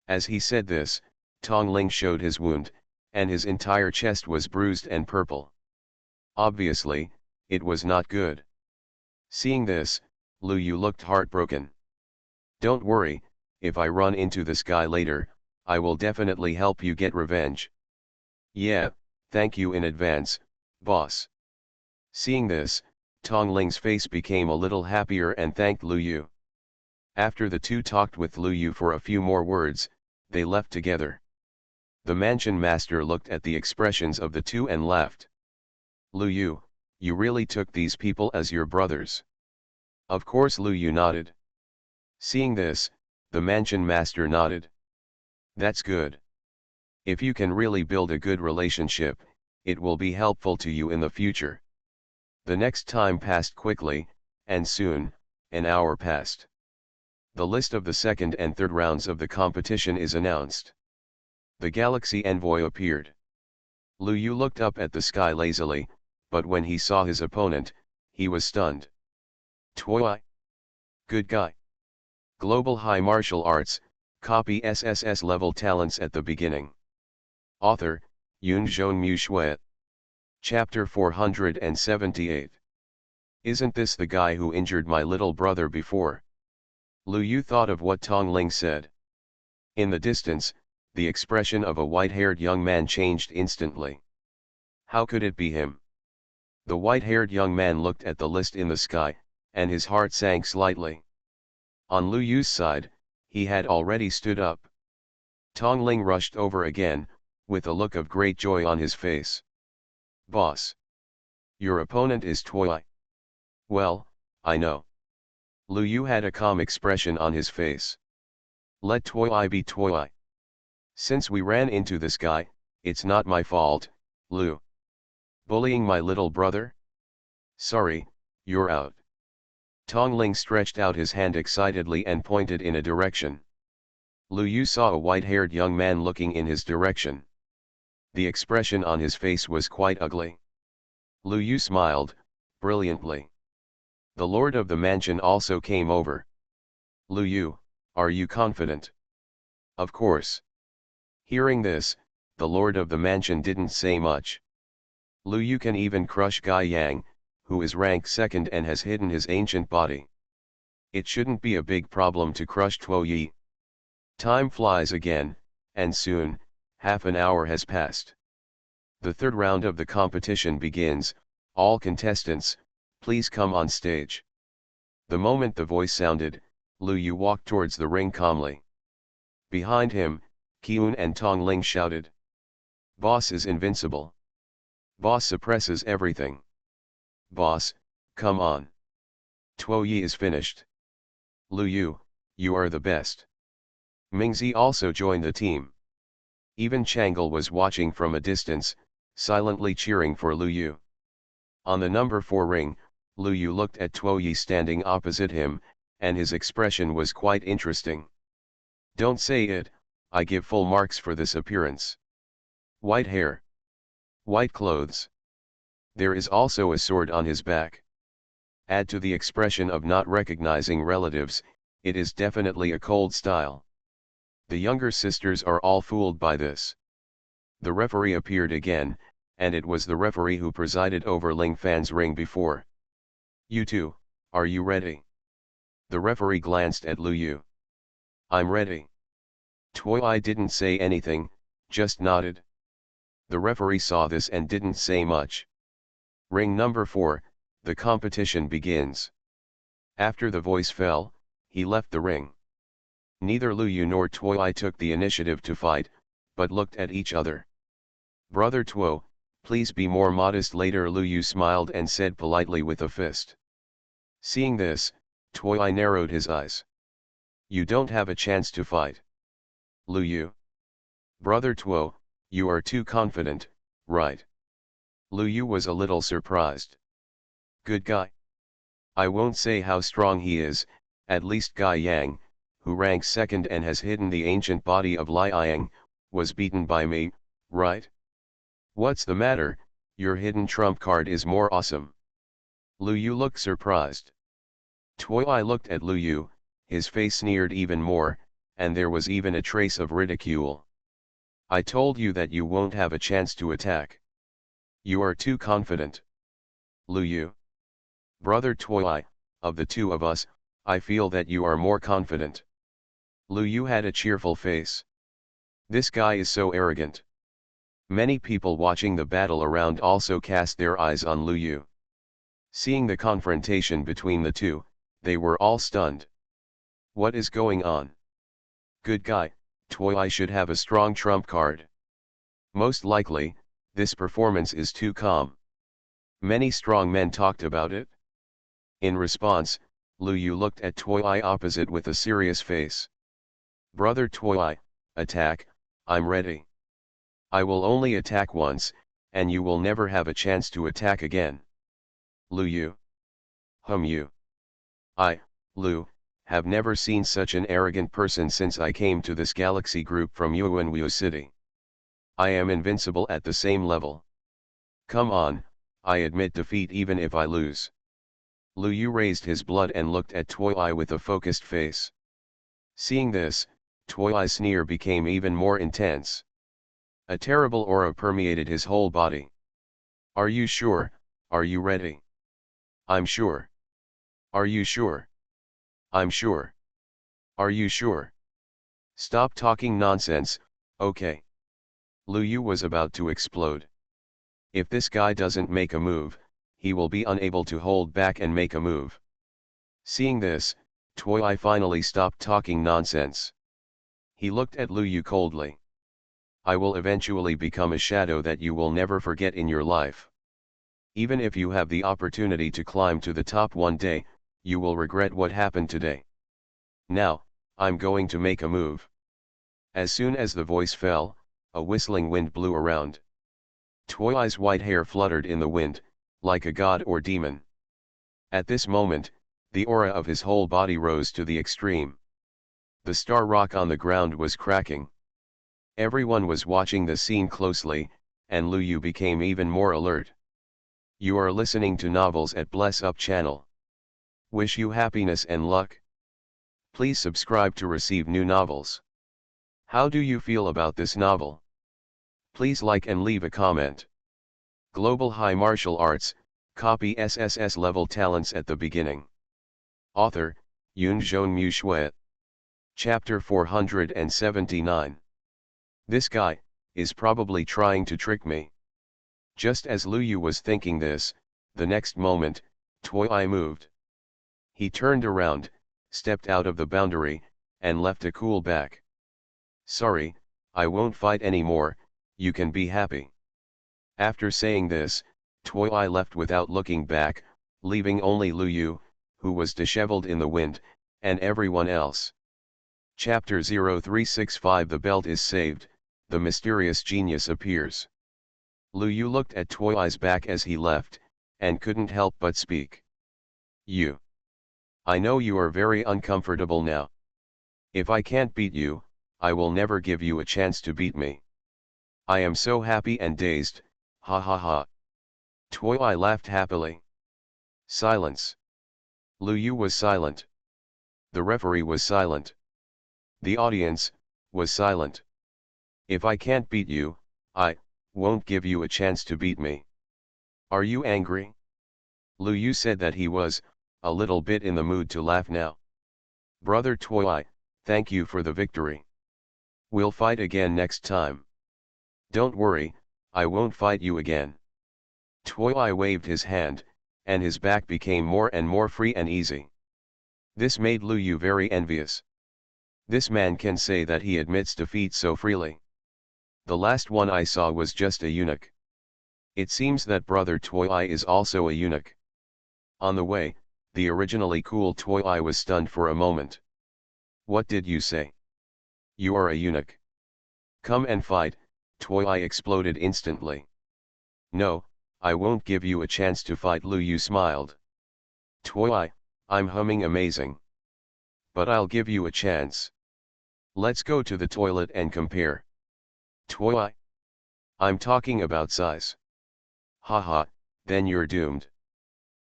As he said this, Tong Ling showed his wound, and his entire chest was bruised and purple. Obviously, it was not good. Seeing this, Lu Yu looked heartbroken. Don't worry, if I run into this guy later, I will definitely help you get revenge. Yeah, thank you in advance, boss. Seeing this, Tong Ling's face became a little happier and thanked Lu Yu. After the two talked with Lu Yu for a few more words, they left together. The mansion master looked at the expressions of the two and laughed. Lu Yu, you really took these people as your brothers. Of course, Lu Yu nodded. Seeing this, the mansion master nodded. That's good. If you can really build a good relationship, it will be helpful to you in the future. The next time passed quickly, and soon, an hour passed. The list of the second and third rounds of the competition is announced. The Galaxy Envoy appeared. Lu Yu looked up at the sky lazily, but when he saw his opponent, he was stunned. Tuoi. Good guy. Global High Martial Arts, copy SSS-level talents at the beginning. Author, Yunzhong Mu Shui. Chapter 478. Isn't this the guy who injured my little brother before? Lu Yu thought of what Tong Ling said. In the distance, the expression of a white-haired young man changed instantly. How could it be him? The white-haired young man looked at the list in the sky, and his heart sank slightly. On Lu Yu's side, he had already stood up. Tong Ling rushed over again, with a look of great joy on his face. Boss. Your opponent is Tuoi. Well, I know. Lu Yu had a calm expression on his face. Let Tuoi be Tuoi. Since we ran into this guy, it's not my fault, Lu. Bullying my little brother? Sorry, you're out. Tong Ling stretched out his hand excitedly and pointed in a direction. Lu Yu saw a white-haired young man looking in his direction. The expression on his face was quite ugly. Lu Yu smiled, brilliantly. The lord of the mansion also came over. Lu Yu, are you confident? Of course. Hearing this, the lord of the mansion didn't say much. Lu Yu can even crush Gai Yang, who is rank second and has hidden his ancient body. It shouldn't be a big problem to crush Tuo Yi. Time flies again, and soon, half an hour has passed. The third round of the competition begins. All contestants, please come on stage. The moment the voice sounded, Lu Yu walked towards the ring calmly. Behind him, Qiyun and Tong Ling shouted. Boss is invincible. Boss suppresses everything. Boss, come on. Tuo Yi is finished. Lu Yu, you are the best. Mingzi also joined the team. Even Changle was watching from a distance, silently cheering for Lu Yu. On the number 4 ring, Lu Yu looked at Tuo Yi standing opposite him, and his expression was quite interesting. Don't say it, I give full marks for this appearance. White hair. White clothes. There is also a sword on his back. Add to the expression of not recognizing relatives, it is definitely a cold style. The younger sisters are all fooled by this. The referee appeared again, and it was the referee who presided over Ling Fan's ring before. You two, are you ready? The referee glanced at Lu Yu. I'm ready. Toy didn't say anything, just nodded. The referee saw this and didn't say much. Ring number 4, the competition begins. After the voice fell, he left the ring. Neither Lu Yu nor Toy took the initiative to fight, but looked at each other. Brother Tuo, please be more modest later. Lu Yu smiled and said politely with a fist. Seeing this, Toy narrowed his eyes. You don't have a chance to fight. Lu Yu. Brother Tuo, you are too confident, right? Lu Yu was a little surprised. Good guy. I won't say how strong he is, at least Guy Yang, who ranks second and has hidden the ancient body of Li Yang, was beaten by me, right? What's the matter? Your hidden trump card is more awesome. Lu Yu looked surprised. Toy looked at Lu Yu, his face sneered even more, and there was even a trace of ridicule. I told you that you won't have a chance to attack. You are too confident. Lu Yu. Brother Toy, of the two of us, I feel that you are more confident. Lu Yu had a cheerful face. This guy is so arrogant. Many people watching the battle around also cast their eyes on Lu Yu. Seeing the confrontation between the two, they were all stunned. What is going on? Good guy, Toy should have a strong trump card. Most likely, this performance is too calm. Many strong men talked about it. In response, Lu Yu looked at Toy opposite with a serious face. Brother Toy, attack, I'm ready. I will only attack once, and you will never have a chance to attack again. Lu Yu. You. Lu, have never seen such an arrogant person since I came to this galaxy group from Yuanwu City. I am invincible at the same level. Come on, I admit defeat even if I lose. Lu Yu raised his blood and looked at Toy with a focused face. Seeing this, Toy's sneer became even more intense. A terrible aura permeated his whole body. Are you sure? Are you ready? I'm sure. Are you sure? I'm sure. Are you sure? Stop talking nonsense, okay. Lu Yu was about to explode. If this guy doesn't make a move, he will be unable to hold back and make a move. Seeing this, Toy finally stopped talking nonsense. He looked at Lu Yu coldly. I will eventually become a shadow that you will never forget in your life. Even if you have the opportunity to climb to the top one day, you will regret what happened today. Now, I'm going to make a move. As soon as the voice fell, a whistling wind blew around. Toy's white hair fluttered in the wind, like a god or demon. At this moment, the aura of his whole body rose to the extreme. The star rock on the ground was cracking. Everyone was watching the scene closely, and Lu Yu became even more alert. You are listening to Novels at Bless Up channel. Wish you happiness and luck. Please subscribe to receive new novels. How do you feel about this novel? Please like and leave a comment. Global High Martial Arts, copy SSS-level talents at the beginning. Author, Yunzhong Shui. Chapter 479. This guy is probably trying to trick me. Just as Lu Yu was thinking this, the next moment, Toy moved. He turned around, stepped out of the boundary, and left a cool back. Sorry, I won't fight anymore, you can be happy. After saying this, Toy left without looking back, leaving only Lu Yu, who was disheveled in the wind, and everyone else. Chapter 0365. The belt is saved, the mysterious genius appears. Lu Yu looked at Toy's back as he left, and couldn't help but speak. You. I know you are very uncomfortable now. If I can't beat you, I will never give you a chance to beat me. I am so happy and dazed, ha ha ha. Toy laughed happily. Silence. Lu Yu was silent. The referee was silent. The audience was silent. If I can't beat you, I won't give you a chance to beat me. Are you angry? Lu Yu said that he was a little bit in the mood to laugh now. Brother Toy, thank you for the victory. We'll fight again next time. Don't worry, I won't fight you again. Toy waved his hand, and his back became more and more free and easy. This made Lu Yu very envious. This man can say that he admits defeat so freely. The last one I saw was just a eunuch. It seems that Brother Toy is also a eunuch. On the way, the originally cool Toy was stunned for a moment. What did you say? You are a eunuch. Come and fight, Toy exploded instantly. No, I won't give you a chance to fight. Lu Yu smiled. Toy, I'm humming amazing. But I'll give you a chance. Let's go to the toilet and compare. Toy, I'm talking about size. Haha, then you're doomed.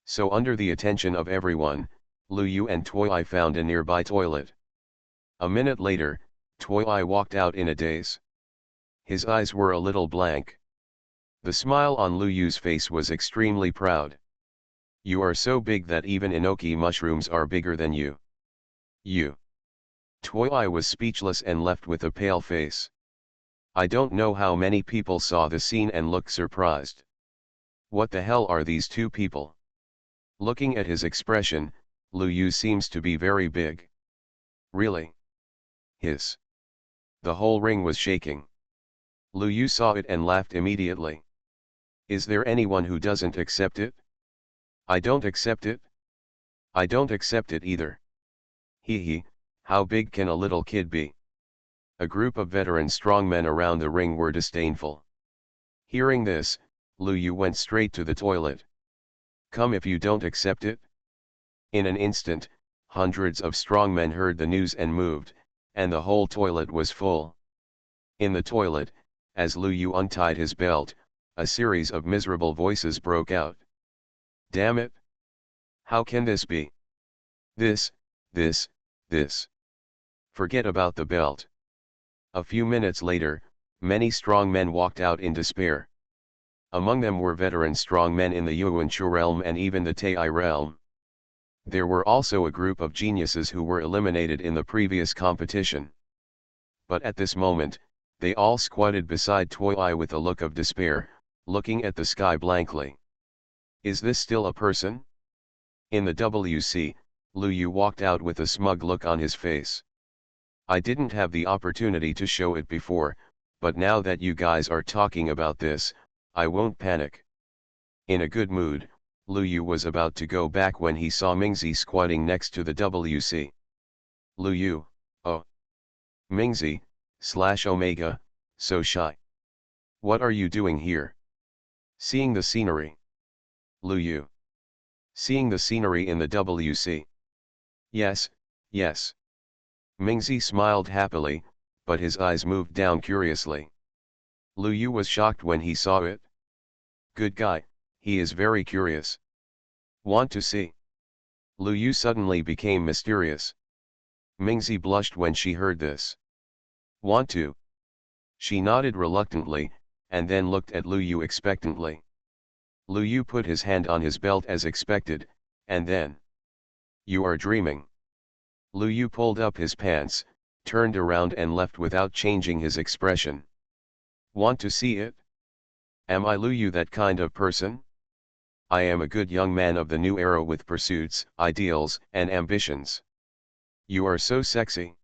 So under the attention of everyone, Lu Yu and Toy found a nearby toilet. A minute later, Toy walked out in a daze. His eyes were a little blank. The smile on Lu Yu's face was extremely proud. You are so big that even enoki mushrooms are bigger than you. You. Toy was speechless and left with a pale face. I don't know how many people saw the scene and looked surprised. What the hell are these two people? Looking at his expression, Lu Yu seems to be very big. Really? Hiss. The whole ring was shaking. Lu Yu saw it and laughed immediately. Is there anyone who doesn't accept it? I don't accept it. I don't accept it either. Hee, how big can a little kid be? A group of veteran strongmen around the ring were disdainful. Hearing this, Lu Yu went straight to the toilet. Come if you don't accept it. In an instant, hundreds of strongmen heard the news and moved, and the whole toilet was full. In the toilet, as Lu Yu untied his belt, a series of miserable voices broke out. Damn it! How can this be? This. Forget about the belt. A few minutes later, many strong men walked out in despair. Among them were veteran strong men in the Yuanchu realm and even the Tai realm. There were also a group of geniuses who were eliminated in the previous competition. But at this moment, they all squatted beside Toy with a look of despair, looking at the sky blankly. Is this still a person? In the WC, Lu Yu walked out with a smug look on his face. I didn't have the opportunity to show it before, but now that you guys are talking about this, I won't panic. In a good mood, Lu Yu was about to go back when he saw Mingzi squatting next to the WC. Lu Yu, oh. Mingzi/Omega, so shy. What are you doing here? Seeing the scenery. Lu Yu. Seeing the scenery in the WC. Yes. Mingzi smiled happily, but his eyes moved down curiously. Lu Yu was shocked when he saw it. Good guy, he is very curious. Want to see? Lu Yu suddenly became mysterious. Mingzi blushed when she heard this. Want to? She nodded reluctantly, and then looked at Lu Yu expectantly. Lu Yu put his hand on his belt as expected, and then. You are dreaming. Lu Yu pulled up his pants, turned around and left without changing his expression. Want to see it? Am I Lu Yu that kind of person? I am a good young man of the new era with pursuits, ideals, and ambitions. You are so sexy.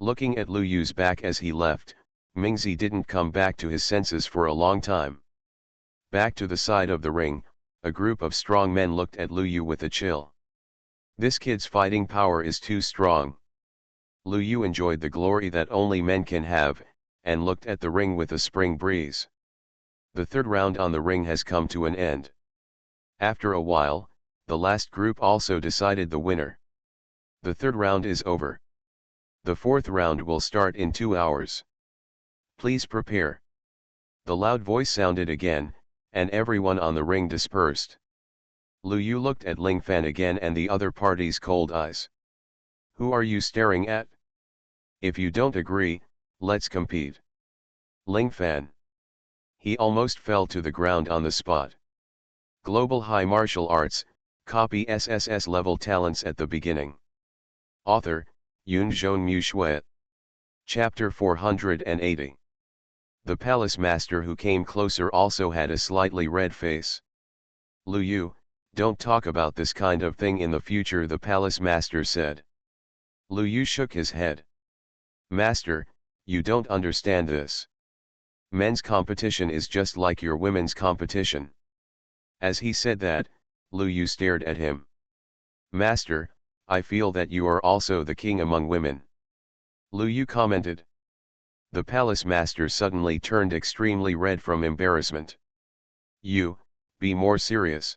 Looking at Lu Yu's back as he left, Mingzi didn't come back to his senses for a long time. Back to the side of the ring, a group of strong men looked at Lu Yu with a chill. This kid's fighting power is too strong. Lu Yu enjoyed the glory that only men can have, and looked at the ring with a spring breeze. The third round on the ring has come to an end. After a while, the last group also decided the winner. The third round is over. The fourth round will start in 2 hours. Please prepare. The loud voice sounded again, and everyone on the ring dispersed. Lu Yu looked at Ling Fan again and the other party's cold eyes. Who are you staring at? If you don't agree, let's compete. Ling Fan. He almost fell to the ground on the spot. Global High Martial Arts, copy SSS-level talents at the beginning. Author, Yunzhong Mu Shui. Chapter 480. The palace master who came closer also had a slightly red face. Lu Yu, don't talk about this kind of thing in the future, the palace master said. Lu Yu shook his head. Master, you don't understand this. Men's competition is just like your women's competition. As he said that, Lu Yu stared at him. Master, I feel that you are also the king among women. Lu Yu commented. The palace master suddenly turned extremely red from embarrassment. You, be more serious.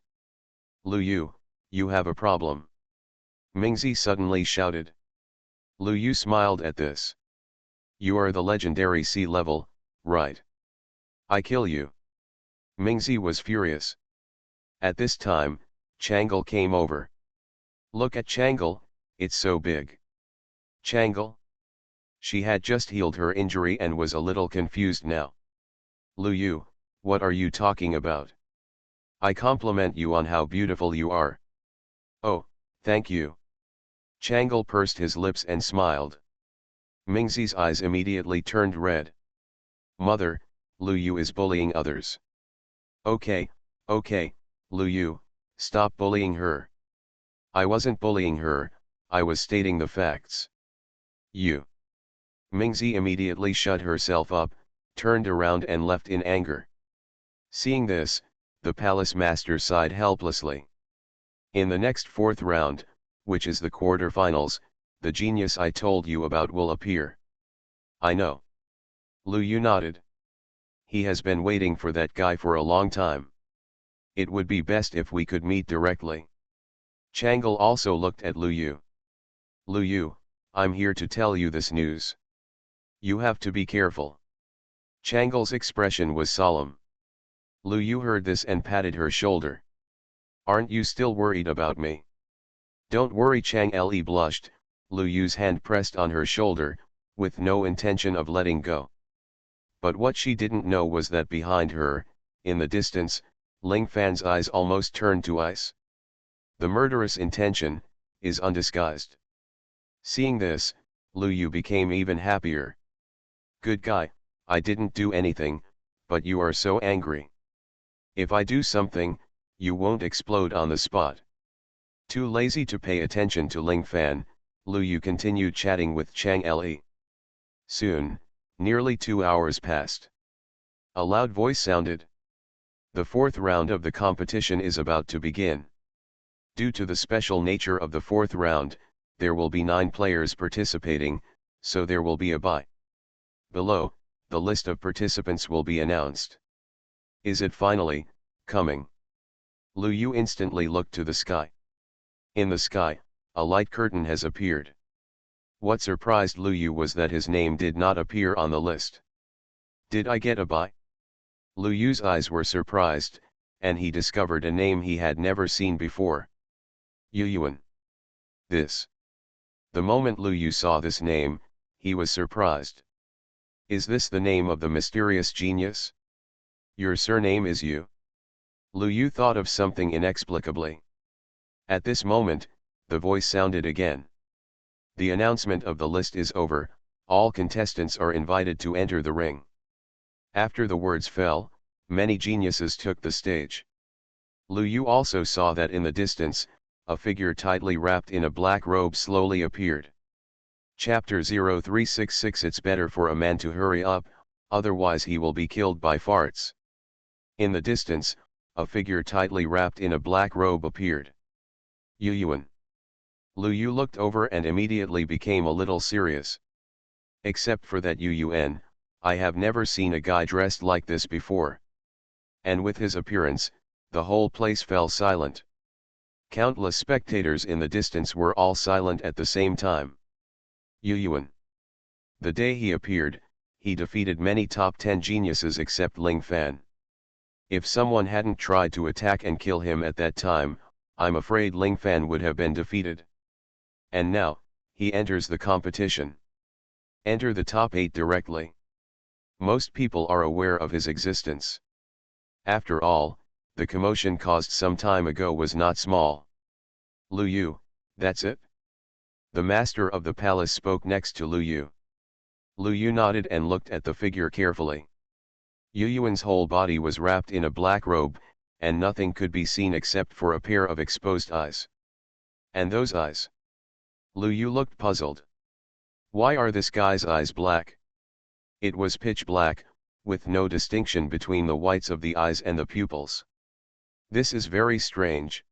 Lu Yu, you have a problem. Mingzi suddenly shouted. Lu Yu smiled at this. You are the legendary C-level, right? I kill you. Mingzi was furious. At this time, Changle came over. Look at Changle, it's so big. Changle? She had just healed her injury and was a little confused now. Lu Yu, what are you talking about? I compliment you on how beautiful you are. Oh, thank you. Changle pursed his lips and smiled. Mingzi's eyes immediately turned red. Mother, Lu Yu is bullying others. Okay, Lu Yu, stop bullying her. I wasn't bullying her, I was stating the facts. You. Mingzi immediately shut herself up, turned around and left in anger. Seeing this, the palace master sighed helplessly. In the next fourth round, which is the quarterfinals, the genius I told you about will appear. I know. Lu Yu nodded. He has been waiting for that guy for a long time. It would be best if we could meet directly. Changle also looked at Lu Yu. Lu Yu, I'm here to tell you this news. You have to be careful. Changle's expression was solemn. Lu Yu heard this and patted her shoulder. Aren't you still worried about me? Don't worry, Chang Le blushed. Lu Yu's hand pressed on her shoulder, with no intention of letting go. But what she didn't know was that behind her, in the distance, Ling Fan's eyes almost turned to ice. The murderous intention is undisguised. Seeing this, Lu Yu became even happier. Good guy, I didn't do anything, but you are so angry. If I do something, you won't explode on the spot. Too lazy to pay attention to Ling Fan, Lu Yu continued chatting with Chang Le. Soon, nearly 2 hours passed. A loud voice sounded. The fourth round of the competition is about to begin. Due to the special nature of the fourth round, there will be 9 players participating, so there will be a bye. Below, the list of participants will be announced. Is it finally coming? Lu Yu instantly looked to the sky. In the sky, a light curtain has appeared. What surprised Lu Yu was that his name did not appear on the list. Did I get a bye? Lu Yu's eyes were surprised, and he discovered a name he had never seen before. Yu Yuan. This. The moment Lu Yu saw this name, he was surprised. Is this the name of the mysterious genius? Your surname is Yu. Lu Yu thought of something inexplicably. At this moment, the voice sounded again. The announcement of the list is over, all contestants are invited to enter the ring. After the words fell, many geniuses took the stage. Lu Yu also saw that in the distance, a figure tightly wrapped in a black robe slowly appeared. Chapter 0366. It's better for a man to hurry up, otherwise he will be killed by farts. In the distance, a figure tightly wrapped in a black robe appeared. Yu Yuan. Lu Yu looked over and immediately became a little serious. Except for that Yu Yuan, I have never seen a guy dressed like this before. And with his appearance, the whole place fell silent. Countless spectators in the distance were all silent at the same time. Yu Yuan. The day he appeared, he defeated many top 10 geniuses except Ling Fan. If someone hadn't tried to attack and kill him at that time, I'm afraid Ling Fan would have been defeated. And now, he enters the competition. Enter the top 8 directly. Most people are aware of his existence. After all, the commotion caused some time ago was not small. Lu Yu, that's it? The master of the palace spoke next to Lu Yu. Lu Yu nodded and looked at the figure carefully. Yu Yuan's whole body was wrapped in a black robe, and nothing could be seen except for a pair of exposed eyes. And those eyes? Lu Yu looked puzzled. Why are this guy's eyes black? It was pitch black, with no distinction between the whites of the eyes and the pupils. This is very strange.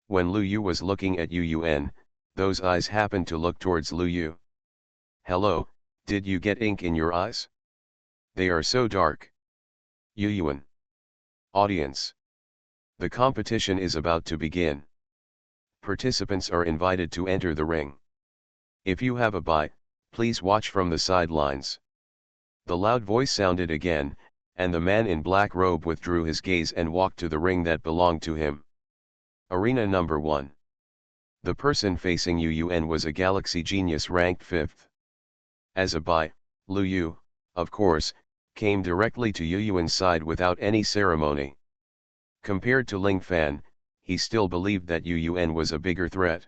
When Lu Yu was looking at Yu Yuan, those eyes happened to look towards Lu Yu. Hello, did you get ink in your eyes? They are so dark. Yu Yuan. Audience. The competition is about to begin. Participants are invited to enter the ring. If you have a bye, please watch from the sidelines. The loud voice sounded again, and the man in black robe withdrew his gaze and walked to the ring that belonged to him. Arena number 1. The person facing Yu Yuan was a Galaxy Genius ranked 5th. As a bye, Lu Yu, of course, came directly to Yu Yuan's side without any ceremony. Compared to Ling Fan, he still believed that Yu Yuan was a bigger threat.